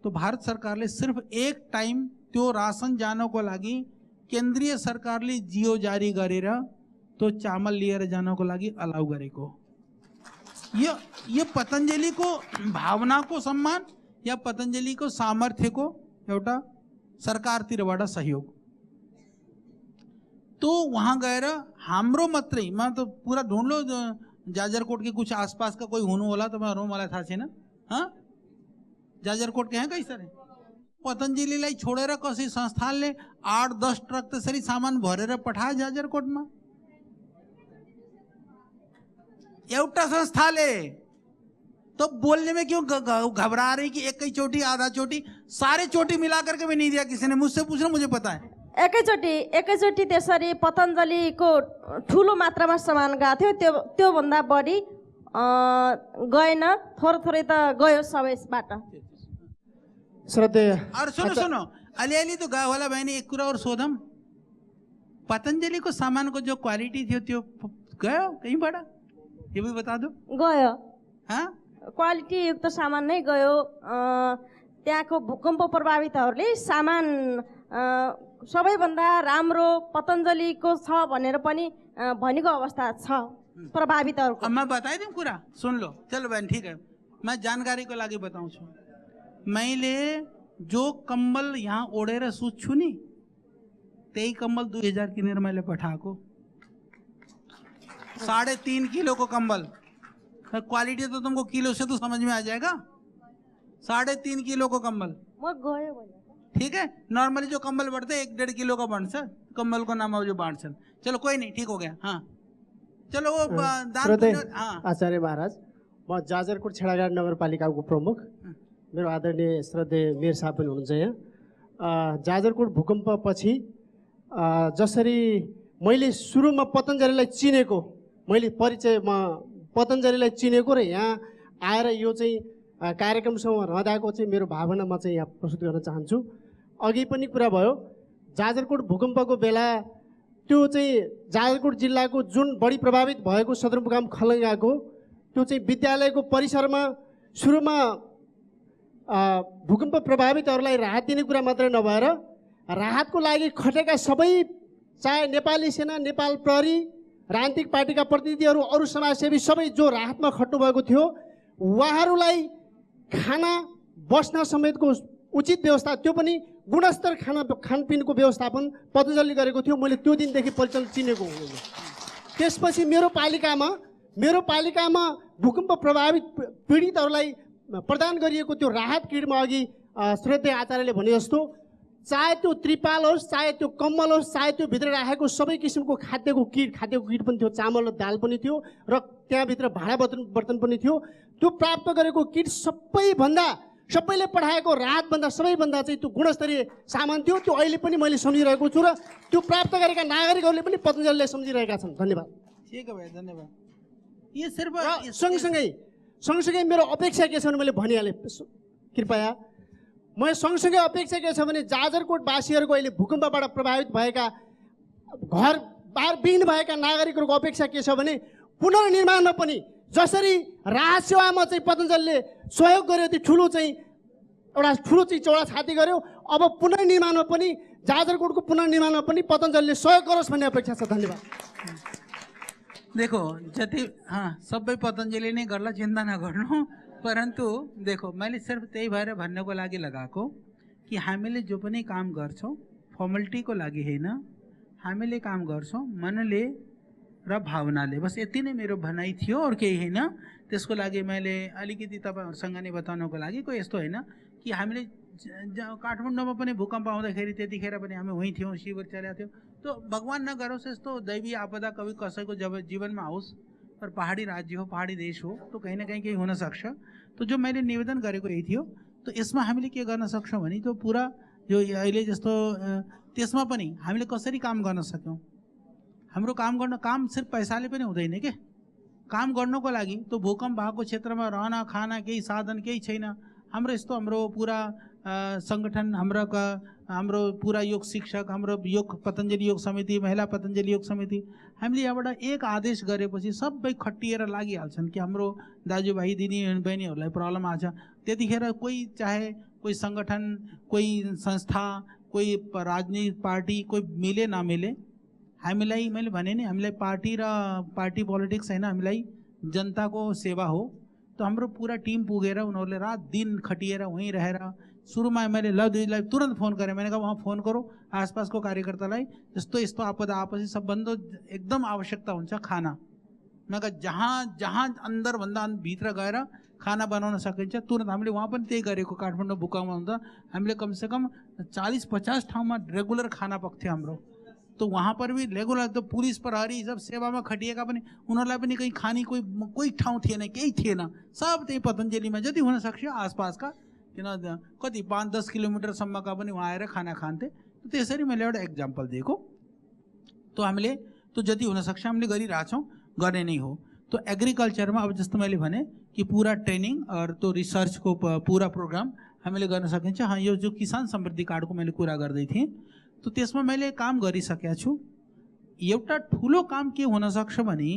तो भारत सरकारले सिर्फ एक टाइम त्यो राशन जानको लागि केन्द्रीय सरकारले जियो जारी गरेर तो चामल लिएर जानको लागि अलाउ गरेको। यो पतञ्जलिको भावनाको सम्मान या पतञ्जलिको सामर्थ्यको एउटा सरकारतिरबाट सहयोग। तो वहाँ गएर हाम्रो मात्रै म तो पूरा ढूंढ लो जाजरकोट के कुछ आसपास का कोई हुनु होला तपाईहरु मलाई थाहा छैन। हाँ जाजरकोट के हैं कई सारे। पतञ्जलिलाई छोडेर कसै संस्थानले 8-10 ट्रक त्यसरी सामान भरेर पठाए जाजरकोटमा। एउटा संस्थाले तो बोलने में क्यों घबरा रही कि एक ही चोटी आधा चोटी, सारे चोटी मिला करके भी नहीं दिया किसी ने, मुझसे पूछना, मुझे पता है। एकैचोटि त्यसरी पतञ्जलिको ठुलो मात्रामा सामान गएको थियो, त्योभन्दा बढी गएन, थोरै थोरै त गयो सबैबाट। श्रद्धेय और सुनो सुनो, अलिअलि तो गयो होला बहनी। एक कुरा और सोधम, पतंजलि को सामान को जो क्वालिटी थी त्यो गयो कहीं बड़ा, ये भी बता दो। गयो, हाँ, क्वालिटी युक्त सामान नै गयो। त्यहाँको भूकम्प प्रभावितहरूले सामान सबैभन्दा राम्रो पतञ्जलिको छ भनेर पनि भनेको अवस्था छ प्रभावितहरूको। अब मैं बताई दूं पूरा, सुन लो। चलो बहन ठीक है, मैं जानकारी को लागे बताऊं छु। मैले जो कंबल यहाँ ओढ़ेर सुत्छु नि, त्यही कंबल 2000 किनेर मैले पठाएको। 3.5 किलो को कंबल। क्वालिटी तो तुमको किलो से तो समझ में आ जाएगा। 3.5 किलो को कंबल। म गयो भने ठीक है, नॉर्मली जो कंबल बढ़ते 1-1.5 किलो का बांट, कंबल को नाम जो बांट। चलो कोई नहीं, ठीक हो गया। हाँ चलो वो श्रद्धेय दान। हाँ आचार्य महाराज, म जाजरकोट छेडागाड नगरपालिकाको प्रमुख, मेरो आदरणीय श्रद्धेय मेयर साहब पनि हुनुहुन्छ यहाँ। जाजरकोट भूकम्पपछि जसरी मैले सुरुमा पतञ्जलिलाई चिनेको, मैले परिचयमा पतञ्जलिलाई चिनेको र यहाँ आएर यो चाहिँ कार्यक्रमसँग रहँदाको चाहिँ मेरो भावना म चाहिँ यहाँ प्रस्तुत गर्न चाहन्छु। अघि पनि कुरा भयो, जाजरकोट भूकम्पको बेला त्यो चाहिँ जाजरकोट जिल्लाको जुन बढी प्रभावित भएको सदरमुकाम खलङ्गाको त्यो चाहिँ विद्यालयको परिसरमा सुरुमा भूकम्प प्रभावितहरूलाई राहत दिने कुरा मात्रै नभएर राहतको लागि खटेका सबै, चाहे नेपाली सेना, नेपाल प्रहरी, राजनीतिक पार्टीका प्रतिनिधिहरू, अरू समाजसेवी सबै जो राहतमा खट्नुभएको थियो, उहाँहरूलाई खाना बस्न समेतको उचित व्यवस्था, त्यो पनि गुणस्तर खानपिनको व्यवस्थापन पतञ्जलि गरेको थियो। मैले त्यो दिनदेखि परिचलन चिनेको हुँ। त्यसपछि मेरो पालिकामा भूकम्प प्रभावित पीडितहरूलाई प्रदान गरिएको त्यो राहत किटमा अघि श्रद्धेय आचार्यले भने जस्तो, चाहे त्यो त्रिपाल होस्, चाहे त्यो कम्बल होस्, चाहे त्यो भित्र राखेको सबै किसिमको खाद्यको किट पनि थियो, चामल र दाल पनि थियो, र त्यहाँभित्र भाँडा बर्तन पनि थियो। त्यो प्राप्त गरेको किट सबैले पठाएको राहतभन्दा सबैभन्दा चाहिँ त्यो गुणस्तरीय सामान थियो। त्यो अहिले पनि मैले सम्झिरहेको छु र त्यो प्राप्त गरेका नागरिकहरूले पनि पतञ्जलिलाई सम्झिरहेका छन्। धन्यवाद। ठीक है भाइ, धन्यवाद। ये सिर्फ सँगसँगै मेरो अपेक्षा के छ भने मैले भनिहालेँ, कृपया म सँगसँगै अपेक्षा के छ भने जाजरकोटवासीहरूको अहिले भूकम्पबाट प्रभावित भएका, घर बार विहीन भएका नागरिकहरूको अपेक्षा के छ भने पुनर्निर्माणमा पनि जसरी राहत सेवामा चाहिँ पतञ्जलिले सहयोग गर्यो, त्यो ठुलो चौडा छाती गर्यो, अब पुनर्निर्माणमा पनि जाजरकोटको पुनर्निर्माणमा पनि पतञ्जलिले सहयोग गरोस् भन्ने अपेक्षा छ। धन्यवाद। देखो जति हाँ सबै पतञ्जलि नै गर्ला, चिन्ता नगर्नु। परन्तु देखो मैले सिर्फ त्यही भएर भन्नको लागि लगाएको कि हामीले जो पनि काम गर्छौँ फर्मलिटीको लागि होइन, हामीले काम गर्छौँ मनले र भावनाले। बस यति नै मेरो भनाइ थियो, और केही होइन। त्यसको लागि मैले अलिकति तपाईँहरूसँग नै बताउनको लागि, कोही यस्तो होइन कि हामीले काठमाडौँमा पनि भूकम्प आउँदाखेरि त्यतिखेर पनि हामी वहीँ थियौँ, शिविर चलेको थियो। तो भगवान नगरोस् यस्तो दैवी आपदा कभी कसैको जब जीवनमा आओस्, पर पहाडी राज्य हो, पहाडी देश हो, तो कहीं ना कहीं केही हुन सक्छ। तो जो मैले निवेदन गरेको यही थियो। तो यसमा हामीले के गर्न सक्छौँ भने त्यो पुरा जो अहिले जस्तो त्यसमा पनि हामीले कसरी काम गर्न सक्यौँ। हाम्रो काम सिर्फ पैसाले पनि हुँदैन के। काम गर्नको लागि तो भूकम्प भएको क्षेत्रमा रहन खाना केही साधन केही छैन। हाम्रो पुरा संगठन, हाम्रो पुरा योग शिक्षक, हाम्रो योग पतञ्जलि योग समिति, महिला पतञ्जलि योग समिति, हामीले यहाँबाट एक आदेश गरेपछि सबै खटिएर लागिहाल्छन् कि हाम्रो दाजुभाइ दिदी बहिनीहरूलाई प्रब्लम आछ। त्यतिखेर चाहे कोही संगठन, कोही संस्था, कोही राजनीतिक पार्टी, कोही मिले नमिले, हामीलाई मैले भने नि हामीलाई पार्टी पोलिटिक्स होइन, हामीलाई जनताको सेवा हो। तो हाम्रो पूरा टीम पुगेर उनीहरूले रात दिन खटिएर वहीं रहेर सुरुमा मैले लवदीलाई तुरंत फोन गरेँ। मैंने कहा वहाँ फोन करो आसपास को कार्यकर्तालाई, यस्तो आपदा आएपछि सबभन्दा एकदम आवश्यकता हुन्छ खाना। मैं कहा जहाँ अंदर भन्दा भित्र गएर खाना बनाउन सकिन्छ तुरंत। हामीले वहाँ पनि त्यही गरेको। काठमाडौँ भूकम्प हुँदा हामीले कमसेकम 40-50 ठाउँमा रेगुलर खाना पक्थ्यो हाम्रो। तो वहाँ पर भी रेगुलर तो पुलिस प्रहरी सब सेवामा खटिएका पनि उनीहरूलाई पनि कहीँ खाने कोही ठाउँ थिएन, केही थिएन। सब त्यही पतञ्जलीमा जति हुन सक्छ आसपासका किन कति 5-10 किलोमिटरसम्मका पनि उहाँ आएर खाना खान्थे। त्यसरी मैले एउटा एक्जाम्पल दिएको। तो हामीले तो जति हुन सक्छ हामीले गरिरहेछौँ, गर्ने नै हो। तो एग्रिकल्चरमा अब जस्तो मैले भने कि पूरा ट्रेनिङ और तो रिसर्चको पूरा प्रोग्राम हामीले गर्न सकिन्छ। हाँ, यो जो किसान समृद्धि कार्डको मैले कुरा गर्दै थिएँ, तो त्यसमा मैले काम गरिसकेको छु। एउटा ठुलो काम के हुन सक्छ भने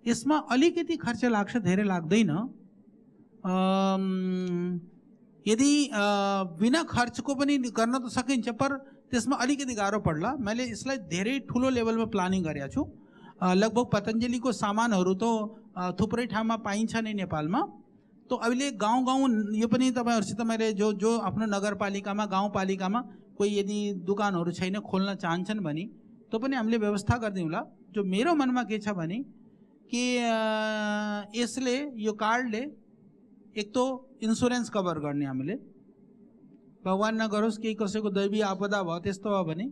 यसमा अलिकति खर्च लाग्छ, धेरै लाग्दैन। यदि बिना खर्चको पनि गर्न त सकिन्छ, पर त्यसमा अलिकति गाह्रो पर्ला। मैले यसलाई धेरै ठुलो लेभलमा प्लानिङ गरेको छु। लगभग पतञ्जलीको सामानहरू त थुप्रै ठाउँमा पाइन्छ नै नेपालमा। तो अहिले गाउँ यो पनि तपाईहरुसित मैले जो आफ्नो नगरपालिकामा गाउँपालिकामा कोही यदि दुकानहरू छैन खोल्न चाहन्छन् भने तो पनि हामीले व्यवस्था गर्दिउँला। जो मेरो मनमा के छ भने कि यसले यो कार्डले एक तो इन्सुरेन्स कभर गर्ने, हामीले भगवान नगरोस् केही कसैको दैवी आपदा भयो त्यस्तो भयो भने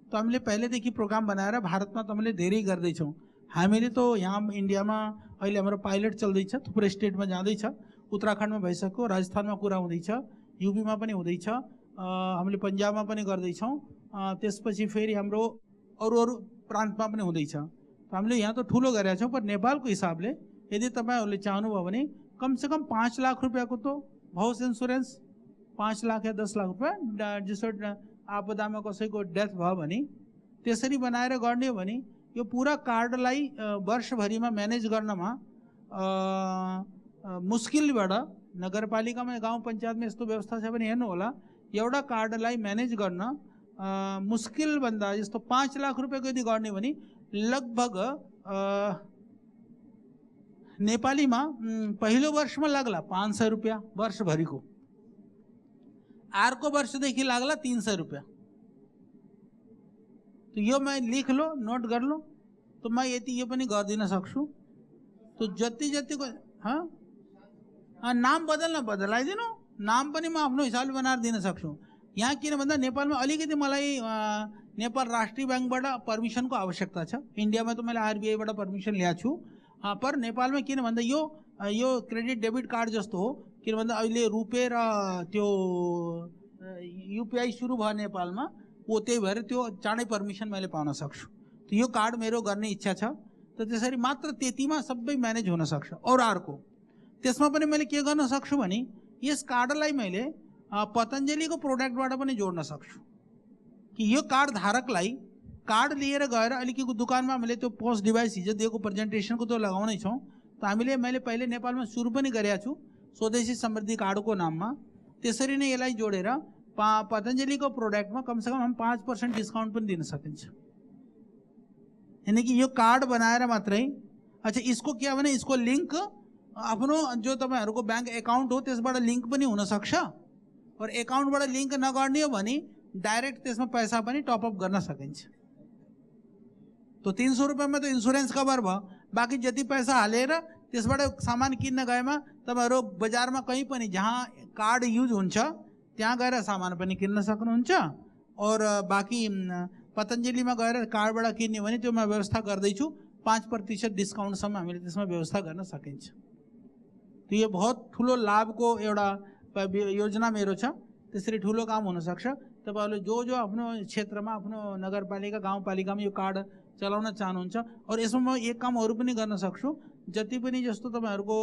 तो हामीले पहिलेदेखि प्रोग्राम बनाएर भारतमा हामीले धेरै गर्दैछौँ। हामीले तो यहाँ इन्डियामा अहिले हाम्रो पाइलट चल्दैछ, थुप्रै स्टेटमा जाँदैछ। उत्तराखण्डमा भइसक्यो, राजस्थानमा कुरा हुँदैछ, यूपीमा पनि हुँदैछ, हामीले पन्जाबमा पनि गर्दैछौँ, त्यसपछि फेरि हाम्रो अरू प्रान्तमा पनि हुँदैछ। हामीले यहाँ त ठुलो गरेका छौँ, पर नेपालको हिसाबले यदि तपाईहरूले चाहनुभयो भने कमसेकम 5 लाख रुपियाँको त हाउस इन्सुरेन्स, 5 लाख या 10 लाख रुपियाँ जसो आपदामा कसैको डेथ भयो भने त्यसरी बनाएर गर्ने हो भने यो पूरा कार्डलाई वर्षभरिमा म्यानेज गर्नमा मुस्किलबाट नगरपालिकामा गाउँ पञ्चायतमा यस्तो व्यवस्था छ भने हेर्नु होला, एउटा कार्डलाई म्यानेज गर्न मुस्किल भन्दा जस्तो 5 लाख रुपियाँको यदि गर्ने भने लगभग नेपालीमा पहिलो वर्षमा लाग्ला 500 रुपियाँ वर्षभरिको, अर्को वर्षदेखि लाग्ला 300 रुपियाँ। तो यो मैं लिख लो, नोट कर लो, तो मैं यो पनि गर्दिन सक्छु। तो जति को हाँ नाम बदलाइदिनु, नाम पनि म आफ्नो हिसाबले बनाएर दिन सक्छु। यहाँ किन भन्दा नेपालमा अलिकति मलाई नेपाल राष्ट्रिय बैंकबाट पर्मिसनको आवश्यकता छ। इन्डियामा त मैले आरबीआईबाट पर्मिसन ल्याएको छु, पर नेपालमा किन भन्दा यो क्रेडिट डेबिट कार्ड जस्तो हो। किन भन्दा अहिले रुपे र त्यो यूपीआई सुरु भयो नेपालमा, वो त्यही भएर त्यो चाँडै पर्मिसन मैले पाउन सक्छु। तो यो कार्ड मेरो गर्ने इच्छा छ। तो त्यसरी मात्र त्यतिमा सबै म्यानेज हुन सक्छ। और अर्को त्यसमा पनि मैले के गर्न सक्छु भने यस कार्डलाई मैले पतञ्जलीको प्रोडक्टबाट पनि जोड्न सक्छु कि यो कार्ड धारकलाई कार्ड लिएर गएर अलिकति दुकानमा हामीले त्यो पोस्ट डिभाइस हिजो दिएको प्रेजेन्टेसनको त्यो लगाउनै छौँ। तो मैले पहिले नेपालमा सुरु पनि गरेका छु स्वदेशी समृद्धि कार्डको नाममा। त्यसरी नै यसलाई जोडेर पतञ्जलीको प्रोडक्टमा कमसेकम हम 5% डिस्काउन्ट पनि दिन सकिन्छ। यानी कि यो कार्ड बनाएर मात्रै। अच्छा, इसको क्या भने इसको लिंक आफ्नो जो तपाईहरुको बैंक अकाउंट हो त्यसबाट लिंक पनि हुन सक्छ। और अकाउंटबाट लिंक नगर्ने हो भने डाइरेक्ट त्यसमा पैसा पनि टप अप गर्न सकिन्छ। तो 300 रुपियाँमा तो इन्सुरेन्स कभर भयो, बाँकी जति पैसा हालेर त्यसबाट सामान किन्न गएमा तपाईहरु बजारमा कहीँ पनि जहाँ कार्ड युज हुन्छ त्यहाँ गएर सामान पनि किन्न सक्नुहुन्छ। और बाँकी पतञ्जलीमा गएर कार्डबाट किन्ने भने त्यो म व्यवस्था गर्दैछु, 5% डिस्काउन्टसम्म हामीले त्यसमा व्यवस्था गर्न सकिन्छ। तो यो बहुत ठुलो लाभको एउटा योजना मेरो छ। त्यसरी ठुलो काम हुन सक्छ। तपाईहरुले जो आफ्नो क्षेत्रमा आफ्नो नगरपालिका गाउँपालिकामा यो कार्ड चलाउन चाहनुहुन्छ। और यसमा म एक काम अरू पनि गर्न सक्छु। जति पनि जस्तो तपाईहरुको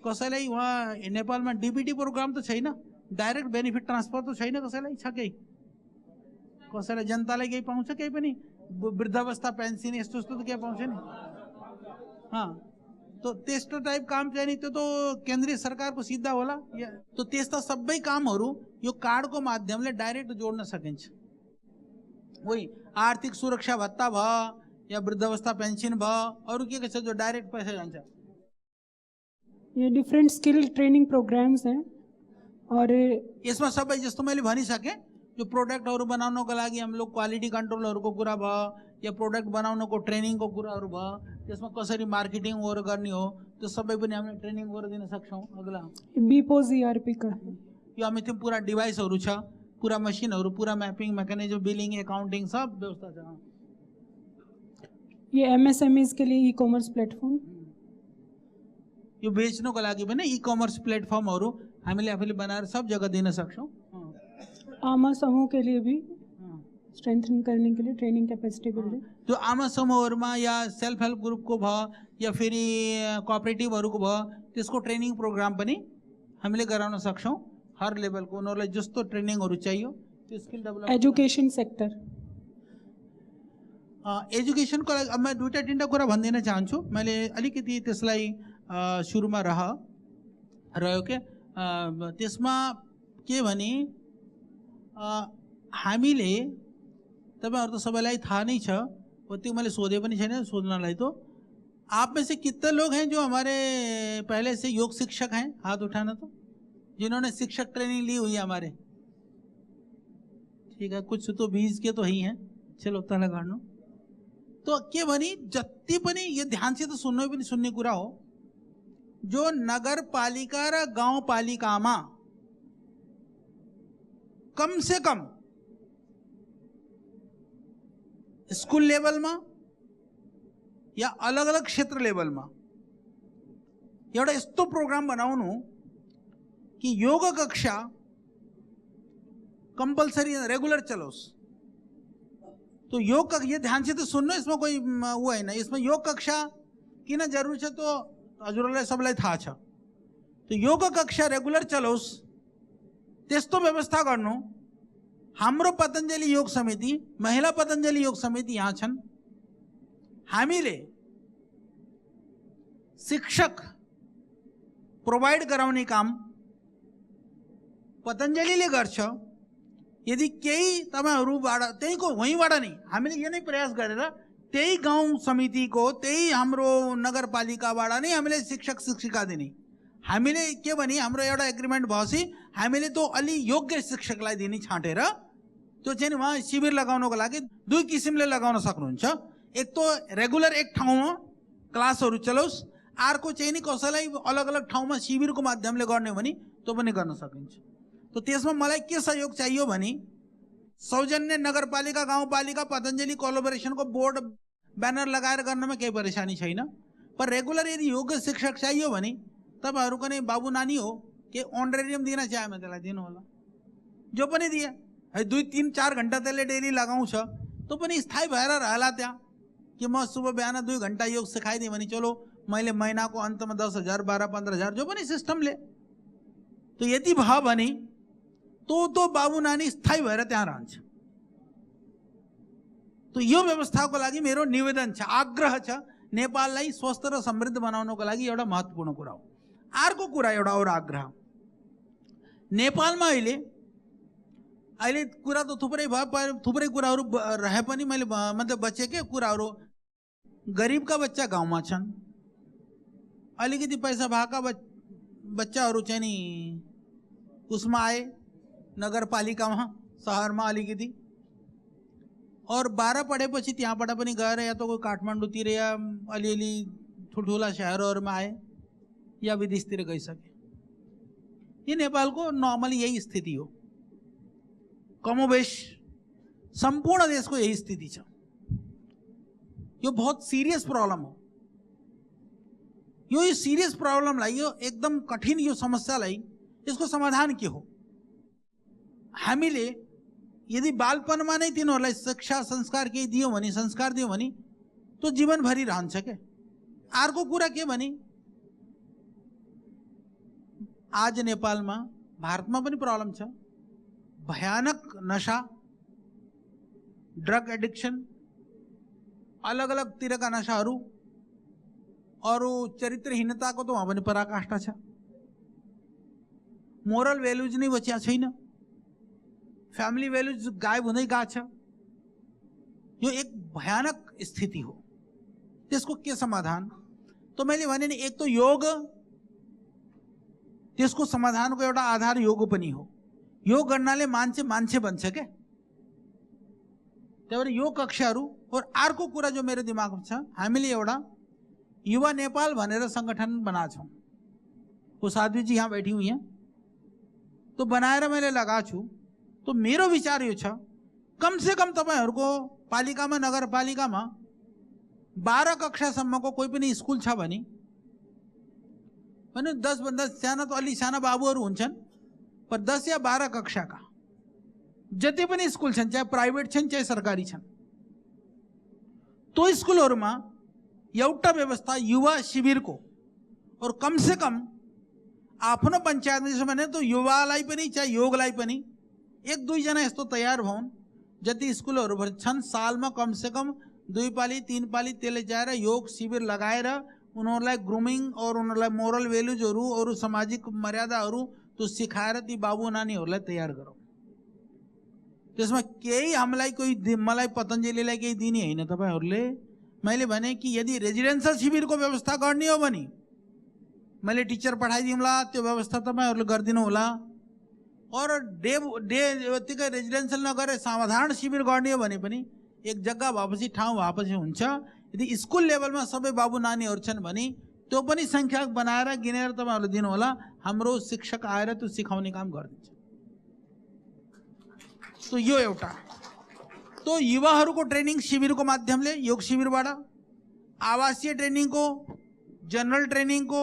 कसैलाई वहाँ नेपालमा डीबीटी प्रोग्राम त छैन, डाइरेक्ट बेनिफिट ट्रान्सफर त छैन, कसैलाई छ केही, कसैलाई जनतालाई केही पाउँछ, केही पनि वृद्धावस्था पेन्सन यस्तो त केही पाउँछ नि। हाँ, तो त्यस्तो टाइप काम चाहिँ नि त्यो तो केन्द्रीय सरकारको सिद्धा होला। तो त्यस्ता सबै कामहरू यो कार्डको माध्यमले डाइरेक्ट जोड्न सकिन्छ। वही आर्थिक सुरक्षा भत्ता भयो या वृद्धावस्था पेन्सन भयो, अरू के छ जो डाइरेक्ट पैसा जान्छ। ये डिफरेंट स्किल ट्रेनिंग प्रोग्राम्स हैं और यसमा सबै जस्तो मैले भनिसकेँ, जो प्रोडक्टहरू बनाउनको लागि हम लोग क्वालिटी कन्ट्रोलहरूको कुरा भयो या प्रोडक्ट बनाउनको ट्रेनिङको कुराहरू भयो, त्यसमा कसरी मार्केटिङहरू गर्ने हो त्यो सबै पनि हामीले ट्रेनिङ गरेर दिन सक्छौँ। अगला बीपोज ईआरपी का यो हामी त्यो पुरा डिभाइसहरू छ, पूरा मसिनहरु, पूरा म्यापिङ, मेकानिजम, बिलिङ, एकाउन्टिङ सब व्यवस्था छ। ये MSMEs के लिए ई-कॉमर्स प्लेटफॉर्म, यो बेच्नको लागि पनि ई-कमर्स प्लेटफर्महरु हामीले आफूले बनाएर सब जग्गा दिन सक्छौँ। आमा समूह के लिए भी स्ट्रेंथन करने के लिए ट्रेनिंग कैपेसिटी बिल्डिंग। त्यो आमा समूहहरुमा या सेल्फ हेल्प ग्रुपको भयो या फेरि कोअपरेटिभहरुको भयो त्यसको ट्रेनिङ प्रोग्राम पनि हामीले गराउन सक्छौँ। हर लेभलको उनीहरूलाई जस्तो ट्रेनिङहरु चाहियो त्यो स्किल डेभलप। एजुकेशन सेक्टर, एजुकेसनको लागि अब म दुईटा तीनटा कुरा भनिदिन चाहन्छु। मैले अलिकति त्यसलाई सुरुमा रह्यो के त्यसमा के भने हामीले तपाईहरु त सबैलाई थाहा नै छ, त्यो मैले सोधे पनि छैन सोध्नलाई। तो आप में से कितने लोग हैं जो हमारे पहले से योग शिक्षक हैं? हाथ उठाना तो, जिन्होंने शिक्षक ट्रेनिंग ली हुई है हमारे। ठीक है, कुछ तो 20 के तो ही हैं। चलो तल गर्नु। तो के भनी जति पनि ये ध्यान से तो सुन्नु पनि सुन्ने कुरा हो, जो नगरपालिका र गाउँपालिकामा कम से कम स्कूल लेभलमा या अलग अलग क्षेत्र लेभलमा एउटा यस्तो प्रोग्राम बनाउनु कि योग कक्षा कंपलसरी रेगुलर चलोस्। तो योग ये ध्यान से तो सुन्नु, इसमें कोई वो है ना, इसमें योग कक्षा किन जरुरी छ तो हजुरलाई सबलाई थाहा छ। तो योग कक्षा रेगुलर चलोस् त्यस्तो व्यवस्था गर्नु। हाम्रो पतञ्जलि योग समिति, महिला पतञ्जलि योग समिति यहाँ छन्। हामीले शिक्षक प्रोवाइड गराउने काम पतञ्जलिले गर्छ। यदि केही तपाईहरुबाट त्यहीको वहीँबाट नै हामीले यो नै प्रयास गरेर त्यही गाउँ समितिको त्यही हाम्रो नगरपालिकाबाट नै हामीले शिक्षक शिक्षिका दिने। हामीले के भने हाम्रो एउटा एग्रिमेन्ट भएपछि हामीले तो अलि योग्य शिक्षकलाई दिने छाटेर त्यो चाहिँ वहाँ शिविर लगाउनको लागि दुई किसिमले लगाउन सक्नुहुन्छ। एक तो रेगुलर एक ठाउँमा क्लासहरु चलोस्, अर्को चाहिँ नि कसैलाई अलग अलग ठाउँमा शिविरको माध्यमले गर्ने भने त्यो पनि गर्न सकिन्छ। तो त्यसमा मलाई के सहयोग चाहियो भने सौजन्य नगरपालिका गाउँपालिका पतञ्जलि कोलाबोरेसनको बोर्ड ब्यानर लगाएर गर्नमा केही परेशानी छैन। पर रेगुलर यदि योग शिक्षक चाहियो भने तपाईहरुको नै बाबु नानी हो के ऑनरेरियम दिन चाहे म त्यसलाई दिनु होला। जो पनि दिए 2-3-4 घण्टा त्यसले डेली लगाउँछ तो पनि स्थायी भएर रहला त्यहाँ कि म सुबह बिहान 2 घण्टा योग सिकाइदिएँ भने चलो मैले महिनाको अन्तमा 10,000 12-15,000 जो पनि सिस्टमले। तो यदि भयो भने तो बाबु नानी स्थायी भएर त्यहाँ रहन्छ। तो यो व्यवस्थाको लागि मेरो निवेदन छ, आग्रह छ, नेपाललाई स्वस्थ र समृद्ध बनाउनको लागि एउटा महत्त्वपूर्ण कुरा हो। अर्को कुरा एउटा और आग्रह, नेपालमा अहिले कुरा त थुप्रै भयो, थुप्रै कुराहरू रहे पनि मैले मतलब बचे के कुराहरू। गरिबका बच्चा गाउँमा छन्, अलिकति पैसा भएका बच्चाहरू चाहिँ नि उसमा आए नगरपालिकामा शहरमा अलिकति, और 12 पढेपछि त्यहाँबाट पनि गएर या तो कोही काठमाडौँतिर या अलिअलि ठुल्ठुला शहरहरूमा आए या विदेशतिर गइसके। ये नेपालको नर्मली यही स्थिति हो, कमोबेश संपूर्ण देश को यही स्थिति छ। यो बहुत सीरियस प्रॉब्लम हो। यो सीरियस प्रॉब्लमलाई, यो एकदम कठिन यो समस्यालाई यसको समाधान के हो? हामीले यदि बालपनमा नै तिनीहरूलाई शिक्षा संस्कार केही दियो भने, संस्कार दियो भने तो जीवनभरि रहन्छ के। अर्को कुरा के भने आज नेपालमा, भारतमा पनि प्रॉब्लम छ, भयानक नशा, ड्रग एडिक्शन, अलग अलग तिरका नशाहरू और चरित्रहीनताको त वहाँ पनि पराकाष्ठा छ। मोरल भ्यालुज नै बचिया छैन, फैमिली वैल्यूज गायब हुँदै गएको छ। यो एक भयानक स्थिति हो। त्यसको के समाधान? तो मैले भने नि, एक तो योग, त्यसको समाधानको एउटा आधार योग पनि हो। योग गर्नाले मान्छे मान्छे बन्छ के। त्यही भएर योग कक्षाहरू। और अर्को कुरा जो मेरो दिमागमा छ, हामीले एउटा युवा नेपाल भनेर संगठन बनाएको छौँ। वो साध्वी जी यहाँ बैठी हुई हैं, तो बनाएर मैले लगाएको छु। तो मेरो विचार यो छ कम से कम तपाईहरुको पालिकामा नगरपालिकामा 12 कक्षासम्मको कोही पनि स्कुल छ भने 10 भन्दा साना त अलि साना बाबुहरू हुन्छन्, पर 10 या 12 कक्षाका जति पनि स्कुल छन्, चाहे प्राइवेट छन् चाहे सरकारी छन्, तो स्कुलहरुमा एउटा व्यवस्था युवा शिविरको, और कम से कम आफ्नो पञ्चायतमा जसो भने तो युवालाई पनि चाहे योगलाई पनि 1-2 जना यस्तो तयार भउन् जति स्कुलहरु छन्, सालमा कम से कम 2 पाली 3 पाली त्यसले जाएर योग शिविर लगाएर उनीहरूलाई ग्रुमिङ और उनीहरूलाई मोरल भ्यालुजहरु और सामाजिक मर्यादाहरु तो सिकाएर ती बाबु नानीहरूलाई तयार गरौँ। त्यसमा केही हामीलाई कोही मलाई पतञ्जलिलाई केही दिने हैन। तपाईहरुले मैले भने कि यदि रेजिडेन्शियल शिविरको व्यवस्था गर्ने हो भने मैले टिचर पठाइदिउँला, त्यो व्यवस्था तपाईहरुले गर्दिनु होला। और डे रेजिडेन्शियल नगरे साधारण शिविर गर्ने हो भने पनि एक जग्गा भएपछि ठाउँ भएपछि हुन्छ। यदि स्कुल लेभलमा सबै बाबु नानीहरु छन् भने त्यो पनि संख्या बनाएर गिनेर तपाईहरुले दिनु होला। हाम्रो शिक्षक आएर त्यो सिकाउने काम गर्दिन्छ। तो यो एउटा तो युवाहरूको ट्रेनिङ शिविरको माध्यमले योग शिविरबाट, आवासीय ट्रेनिङको, जनरल ट्रेनिङको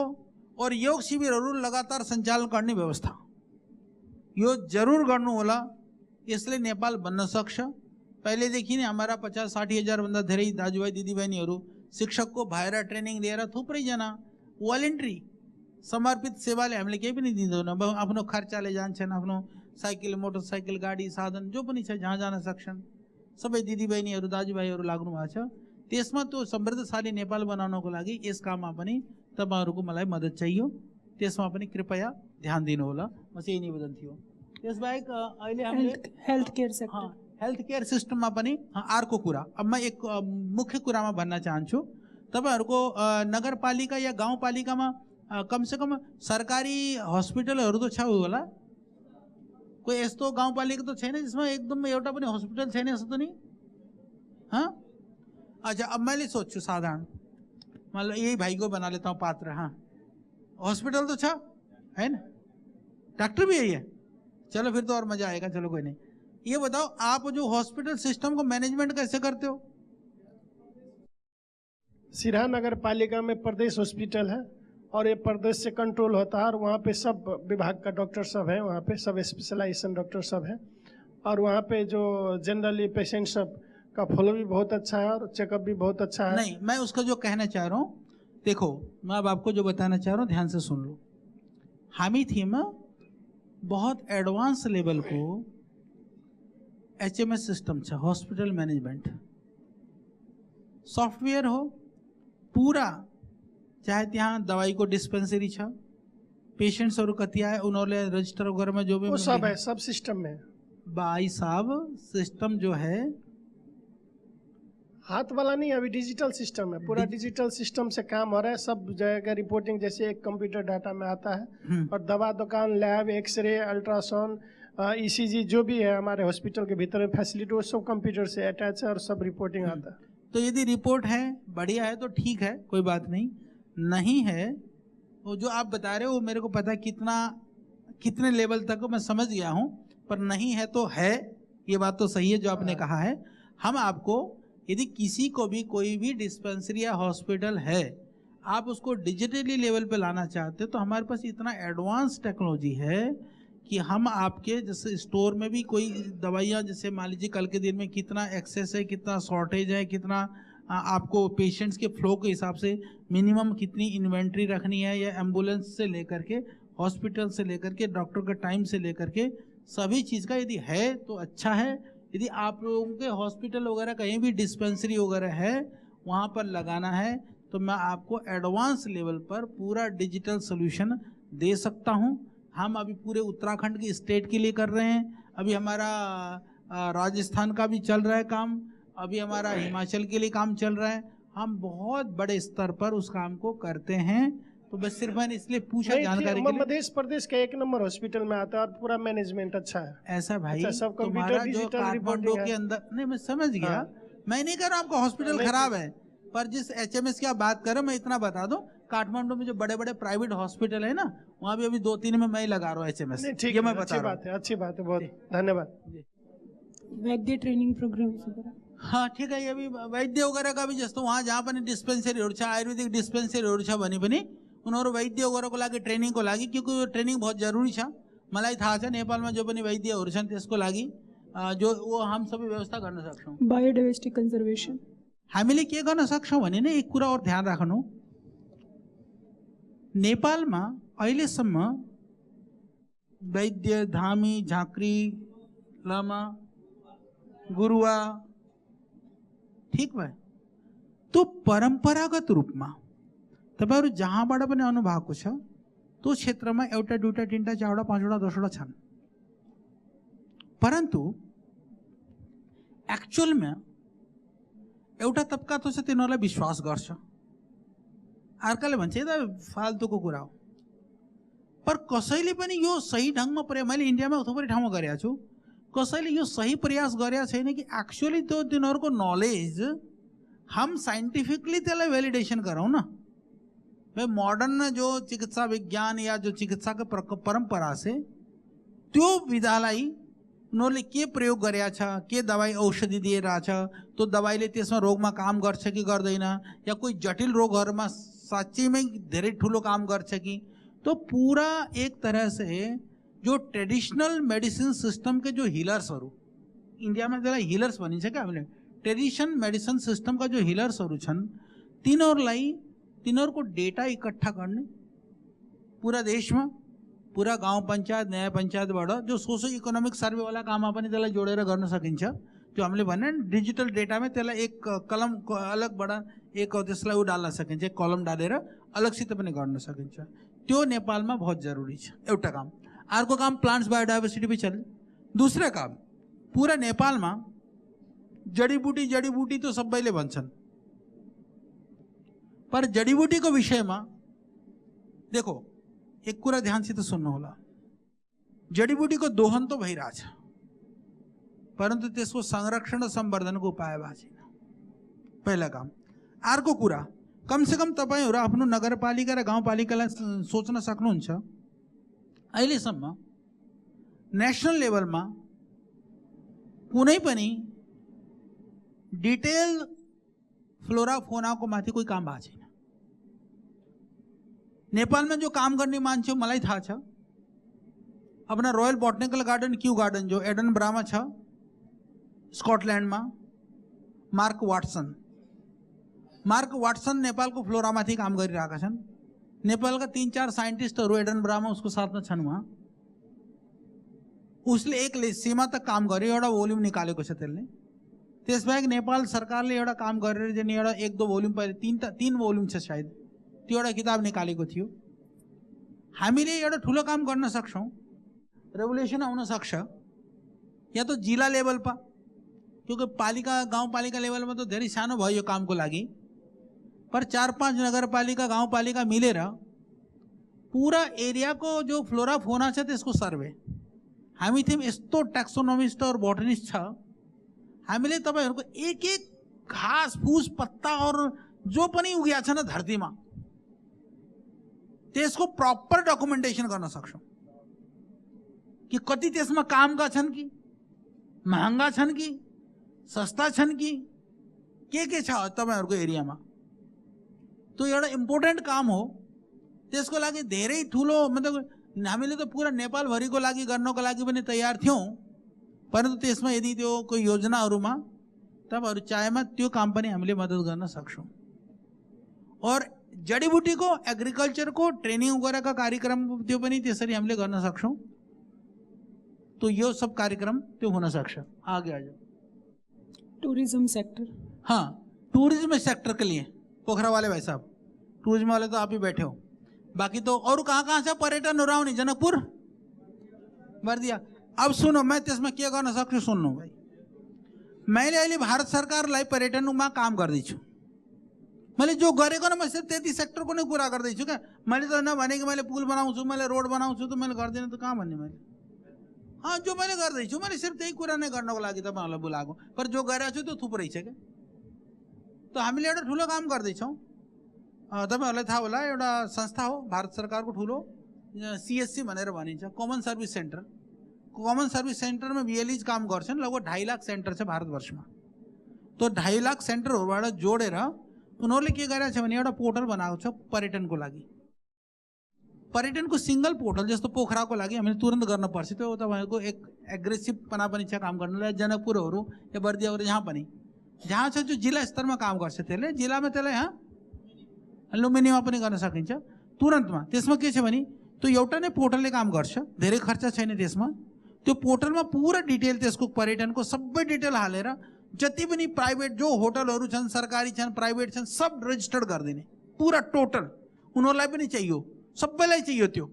और योग शिविरहरू लगातार सञ्चालन गर्ने व्यवस्था यो जरूर गर्नु होला। यसले नेपाल बन्न सक्छ। पहिलेदेखि नै हमारा 50-60 हजार भन्दा धेरै दाजुभाइ दिदीबहिनीहरू शिक्षकको भएर ट्रेनिङ लिएर थुप्रै जना भोलिन्टरी समर्पित सेवाले हामीले केही पनि दिँदैनौँ। आफ्नो खर्चले जान्छन्, आफ्नो साइकल मोटरसाइकल गाडी साधन जो पनि छ जहाँ जान सक्छन् सबै दिदीबहिनीहरू दाजुभाइहरू लाग्नु भएको छ। त्यसमा त्यो समृद्धशाली नेपाल बनाउनको लागि यस काममा पनि तपाईहरुको मलाई मद्दत चाहियो। त्यसमा पनि कृपया ध्यान दिनु होला। बस यही निवेदन थियो। त्यसबाहेक अहिले हामीले health care sector, health care सिस्टममा पनि अर्को कुरा अब म एक मुख्य कुरामा भन्न चाहन्छु। तपाईहरुको नगरपालिका या गाउँपालिकामा कम से कम सरकारी हस्पिटलहरू त छ होला। कोही यस्तो गाउँपालिका त छैन जसमा एकदम एउटा पनि हस्पिटल छैन यस्तो त नि? हाँ अच्छा, अब मैले सोच्छु साधारण मतलब यही भाई को बना लेता हूँ पात्र। हाँ हॉस्पिटल तो अच्छा है ना, डॉक्टर भी यही है, चलो फिर तो और मजा आएगा। चलो कोई नहीं, ये बताओ आप जो हॉस्पिटल सिस्टम को मैनेजमेंट कैसे करते हो? सिराहा नगर पालिका में प्रदेश हॉस्पिटल है और ये प्रदेश से कंट्रोल होता है और वहाँ पे सब विभाग का डॉक्टर सब है, वहाँ पे सब स्पेशलाइजेशन डॉक्टर सब है और वहाँ पे जो जनरली पेशेंट सब का फॉलो भी बहुत अच्छा है और चेकअप भी बहुत अच्छा है। नहीं, मैं उसका जो कहना चाह रहा हूँ, देखो मैं अब आपको जो बताना चाह रहा हूँ ध्यान से सुन लो। हामी थीम बहुत एडवांस लेवल को HMS सिस्टम छ, हॉस्पिटल मैनेजमेंट सॉफ्टवेयर हो पूरा, चाहे त्यहाँ दवाई को डिस्पेंसरी छ, पेशेंट्सहरू कति आए उन्होंने रजिस्टर वगैरह में जो भी वो सब है, सब सिस्टम में। भाई साहब सिस्टम जो है हाथ वाला नहीं, अभी डिजिटल सिस्टम है, पूरा डिजिटल सिस्टम से काम हो रहा है। सब जगह का रिपोर्टिंग जैसे एक कंप्यूटर डाटा में आता है और दवा दुकान, लैब, एक्सरे, अल्ट्रासाउंड, ECG जो भी है हमारे हॉस्पिटल के भीतर में फैसिलिटी वो सब कंप्यूटर से अटैच है और सब रिपोर्टिंग आता है। तो यदि रिपोर्ट है बढ़िया है तो ठीक है, कोई बात नहीं। नहीं है वो जो आप बता रहे हो मेरे को पता है कितने लेवल तक मैं समझ गया हूँ, पर नहीं है तो है, ये बात तो सही है जो आपने कहा है। हम आपको यदि किसी को भी कोई भी डिस्पेंसरी या हॉस्पिटल है आप उसको डिजिटली लेवल पे लाना चाहते हो तो हमारे पास इतना एडवांस टेक्नोलॉजी है कि हम आपके जैसे स्टोर में भी कोई दवाइयाँ, जैसे मान लीजिए कल के दिन में कितना एक्सेस है, कितना शॉर्टेज है, कितना आपको पेशेंट्स के फ्लो के हिसाब से मिनिमम कितनी इन्वेंट्री रखनी है, या एम्बुलेंस से लेकर के हॉस्पिटल से लेकर के डॉक्टर का टाइम से लेकर के सभी चीज़ का यदि है तो अच्छा है। यदि आप लोगों के हॉस्पिटल वगैरह कहीं भी डिस्पेंसरी वगैरह है वहाँ पर लगाना है तो मैं आपको एडवांस लेवल पर पूरा डिजिटल सोल्यूशन दे सकता हूँ। हम अभी पूरे उत्तराखंड की स्टेट के लिए कर रहे हैं, अभी हमारा राजस्थान का भी चल रहा है काम, अभी हमारा हिमाचल के लिए काम चल रहा है। हम बहुत बड़े स्तर पर उस काम को करते हैं। तो बस सिर्फ मैंने इसलिए पूछा जानकारी के लिए। मध्य प्रदेश का 1 नंबर हॉस्पिटल में आता है और पूरा मैनेजमेंट अच्छा है। ऐसा भाई अच्छा, सब तुम्हारा कंप्यूटर जो डिजिटल काठमांडू रिपोर्टिंग के है। अंदर नहीं, मैं समझ गया। मैं नहीं कह रहा आपका हॉस्पिटल खराब है, पर जिस HMS की आप बात कर रहे हो मैं इतना बता दूं काठमांडू में जो बड़े बड़े प्राइवेट हॉस्पिटल है ना, वहाँ भी अभी 2-3 में मैं ही लगा रहा हूँ HMS। नहीं, ठीक ये है, मैं अच्छी बता रहा बात है, अच्छी बात है, बहुत धन्यवाद। वैद्य ट्रेनिंग प्रोग्राम्स वगैरह। हाँ ठीक है, ये भी वैद्य वगैरह का भी जस्तो वहाँ जहाँ पनि डिस्पेंसरी आयुर्वेदिक डिस्पेंसरी भने पनि उनीहरू वैद्य वगैरहको लागि ट्रेनिङको लागि, क्योंकि यो ट्रेनिङ बहुत जरुरी छ। मलाई थाहा छ नेपालमा जो पनि वैद्यहरू छन् त्यसको लागि जो वो हम सबै व्यवस्था गर्न सक्छौँ। Biodiversity conservation. हामीले के गर्न सक्छौँ भने नि एक कुरा और ध्यान राख्नु, नेपालमा अहिलेसम्म वैद्य, धामी, झाँक्री, लामा, गुरुवा, ठीक भयो, तो परम्परागत रूपमा तपाईहरु जहाँबाट पनि आउनु भएको छ त्यो क्षेत्रमा एउटा दुईटा तीनटा चारवटा पाँचवटा 10वटा छन्, परन्तु एक्चुअलमा एउटा तबका त छ तिनीहरूलाई विश्वास गर्छ, अर्काले भन्छ त फाल्तुको कुरा हो। पर कसैले पनि यो सही ढङ्गमा प्रयास, मैले इन्डियामा थुप्रै ठाउँमा गरेको छु, कसैले यो सही प्रयास गरेको छैन कि एक्चुअली त्यो तिनीहरूको नलेज हम साइंटिफिकली त्यसलाई भ्यालिडेसन गरौँ न। भाई मॉडर्न जो चिकित्सा विज्ञान या जो चिकित्सा के परंपरा से त्यो विधालाई उनीहरूले के प्रयोग गरेका छ, के दबाई औषधि दिइरहेको छ, त्यो दबाईले त्यसमा रोगमा काम गर्छ कि गर्दैन, या कोही जटिल रोगहरूमा साँच्चैमै धेरै ठुलो काम गर्छ कि, तो पूरा एक तरह से जो ट्रेडिशनल मेडिसिन सिस्टम के जो हिलर्सहरू, इन्डियामा त्यसलाई हिलर्स भनिन्छ क्या हामीले, ट्रेडिसन मेडिसिन सिस्टम का जो हिलर्सहरू छन् तिनीहरूको डेटा इकट्ठा गर्ने पूरा देशमा, पूरा गाउँ पञ्चायत न्याय पञ्चायतबाट जो सोसियो इकोनोमिक सर्वेवाला काममा पनि त्यसलाई जोडेर गर्न सकिन्छ। जो हामीले भने डिजिटल डेटामा त्यसलाई एक कलम अलगबाट एक त्यसलाई डाल्न सकिन्छ, एक कलम डालेर अलगसित पनि गर्न सकिन्छ। त्यो नेपालमा बहुत जरुरी छ एउटा काम। अर्को काम प्लान्ट्स बायोडाइभर्सिटी भी चले। दूसरा काम पूरा नेपालमा जडीबुटी तो सबैले भन्छन्, पर जडीबुटीको विषयमा देखो एक कुरा ध्यानसित सुन्नु होला, जडीबुटीको दोहन तो भइरहेछ, परन्तु त्यसको संरक्षण र संवर्धनको उपाय भएको छैन, पहिला काम। अर्को कुरा, कम से कम तपाईहरु आफ्नो नगरपालिका र गाउँपालिकालाई सोच्न सक्नुहुन्छ, अहिलेसम्म नेशनल लेभलमा कुनै पनि डिटेल फ्लोरा फोनाको माथि कोही काम भएको छैन। नेपालमा जो काम गर्ने मान्छे मलाई थाहा छ, अपना royal botanical garden Q garden जो एडनब्रामा छ स्कॉटलैंडमा, मार्क वाटसन नेपालको फ्लोरामाथि काम गरिरहेका छन्। नेपालका 3-4 साइन्टिस्टहरू एडनब्रामा उसको साथमा छन्। वहाँ उसले एक सीमा तक काम गर्यो, एउटा भोल्युम निकालेको छ त्यसले। त्यसबाहेक नेपाल सरकारले एउटा काम गरेर चाहिँ एउटा 1-2 भोल्युम, पहिले 3 भोल्युम छ सायद, त्यो एउटा किताब निकालेको थियो। हामीले एउटा ठुलो काम गर्न सक्छौँ, रेभोल्युसन आउन सक्छ, या तो जिला लेभल पर, क्योंकि पालिका गाउँपालिका लेभलमा तो धेरै सानो भयो यो कामको लागि, पर 4-5 नगरपालिका गाउँपालिका मिलेर पूरा एरियाको जो फ्लोरा फोना छ त्यसको सर्वे, हामी थियौँ यस्तो टैक्सोनोमिस्ट और बोटनिस्ट छ, हामीले तपाईहरुको एक एक घास फूस पत्ता और जो पनि उगेको छ न धरतीमा त्यसको प्रपर डकुमेन्टेसन गर्न सक्छौं कि कति त्यसमा कामका छन् कि महँगा छन् कि सस्ता छन् कि के छ तपाईहरुको एरियामा। तो एउटा इम्पोर्टेन्ट काम हो, त्यसको लागि धेरै ठुलो मतलब हामीले त पूरा नेपाल भरिको लागि गर्नको लागि पनि तयार थियौं, परन्तु त्यसमा यदि त्यो कोही योजनाहरुमा तपाईहरु चाहेमा त्यो काम पनि हामीले मद्दत गर्न सक्छौं। और जडीबुटीको एग्रिकल्चरको ट्रेनिङ गरेका कार्यक्रम त्यो पनि त्यसरी हामीले गर्न सक्छौं। तो यो सब कार्यक्रम त्यो हुन सक्छ। आगे आ जाओ। Tourism sector. हाँ, टूरिज्म सेक्टर के लिए पोखरा वाले भाई साहब, टूरिज्म वाले तो आप ही बैठे हो, बाकी तो और कहाँ से पर्यटन हो रहा हूँ, जनकपुर भर दिया। अब सुनो, मैं त्यसमा के गर्न सक्छु सुन्नु भाइ। मैले अहिले भारत सरकारलाई पर्यटनमा काम गर्दैछु, मैले जो गरेको न म सिर्फ त्यति सेक्टरको नै कुरा गर्दैछु क्या। मैले त नभने कि मैले पुल बनाउँछु, मैले रोड बनाउँछु, त मैले गर्दिनँ त कहाँ भन्ने मैले। हाँ, जो मैले गर्दैछु मैले सिर्फ त्यही कुरा नै गर्नको लागि तपाईहरुलाई बोलाएको, पर जो गरेको छु त्यो थुप्रै छ क्या। तो हामीले एउटा ठुलो काम गर्दैछौँ। तपाईँहरूलाई थाहा होला एउटा संस्था हो भारत सरकारको ठुलो CSC भनेर भनिन्छ, common service centre. Common service सेन्टरमा VLEs काम गर्छन्। लगभग 2.5 लाख सेन्टर छ भारतवर्षमा। त्यो 2.5 लाख सेन्टरहरूबाट जोडेर उनीहरूले के गरेको छ भने एउटा पोर्टल बनाएको छ पर्यटनको लागि। पर्यटनको सिंगल पोर्टल जस्तो पोखराको लागि हामीले तुरन्त गर्न पर्छ। त्यो तपाईँको एक एग्रेसिभ पना पनि छ काम गर्नलाई। जनकपुरहरू या बर्दियाहरू जहाँ पनि जहाँ छ जो जिल्ला स्तरमा काम गर्छ त्यसले जिल्लामा त्यसलाई लुम्बिनीमा पनि गर्न सकिन्छ तुरन्तमा। त्यसमा के छ भने त्यो एउटा नै पोर्टलले काम गर्छ, धेरै खर्च छैन त्यसमा। त्यो पोर्टलमा पुरा डिटेल त्यसको पर्यटनको सबै डिटेल हालेर जति पनि प्राइभेट जो होटलहरू छन्, सरकारी छन्, प्राइभेट छन्, सब रजिस्टर्ड गरिदिने पुरा टोटल। उनीहरूलाई पनि चाहियो, सबैलाई चाहियो त्यो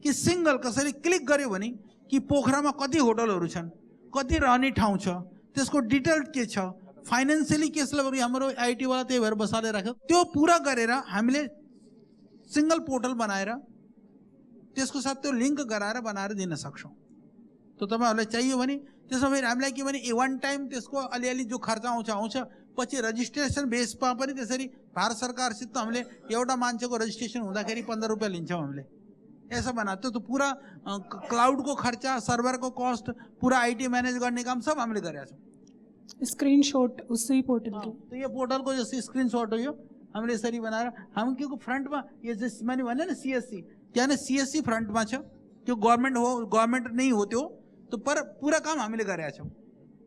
कि सिंगल कसरी क्लिक गर्यो भने कि पोखरामा कति होटलहरू छन्, कति रहने ठाउँ छ, त्यसको डिटेल के छ, फाइनेन्शियली केसलाई हाम्रो IT वाला त्यही भएर बसाले राख्यो। त्यो पुरा गरेर हामीले सिंगल पोर्टल बनाएर त्यसको साथ त्यो लिङ्क गराएर बनाएर दिन सक्छौँ। तो तपाईँहरूलाई चाहियो भने त्यसमा फेरि हामीलाई के भने वान टाइम त्यसको अलिअलि जो खर्च आउँछ पछि रजिस्ट्रेसन बेसमा पनि त्यसरी भारत सरकारसित हामीले एउटा मान्छेको रजिस्ट्रेसन हुँदाखेरि 15 रुपियाँ लिन्छौँ हामीले। ऐसा बनाते तो पूरा क्लाउडको खर्च, सर्भरको कस्ट, पूरा IT मैनेज गर्ने काम सब हामीले गरेका छौँ। स्क्रीनशॉट उसी पोर्टल के। तो ये पोर्टल को जैसे स्क्रीनशॉट हो यो हामीले यसरी बनाएर हम क्योंकि फ्रन्टमा यो जस मैले भने न CSC त्यहाँ नै CSC फ्रन्टमा छ। त्यो गभर्नमेन्ट हो, गभर्नमेन्ट नै हो त्यो, तो पर पूरा काम हामीले गरेका छौँ।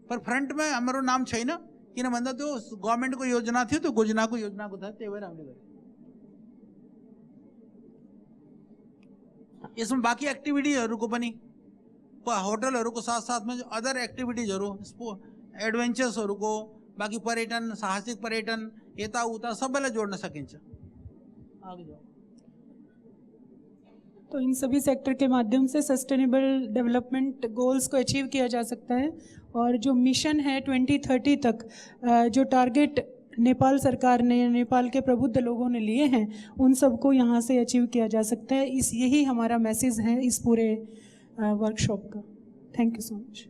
पर फ्रन्टमा हाम्रो नाम छैन किन भन्दा त्यो गभर्नमेन्टको योजना थियो, त्यो योजनाको थियो, त्यही भएर हामीले गरे। यसमा बाँकी एक्टिभिटीहरूको पनि होटलहरूको साथसाथमा अदर एक्टिभिटिजहरू एडभेन्चर्सहरूको बाँकी पर्यटन, साहसिक पर्यटन यताउता सबैलाई जोड्न सकिन्छ। आगे जाओ। तो इन सभी सेक्टर के माध्यम से सस्टेनेबल डेवलपमेंट गोल्स को अचीव किया जा सकता है और जो मिशन है 2030 तक जो टारगेट नेपाल सरकार ने, नेपाल के प्रबुद्ध लोगों ने लिए हैं, उन सबको यहाँ से अचीव किया जा सकता है। यही हमारा मैसेज है इस पूरे वर्कशॉप का। Thank you so much.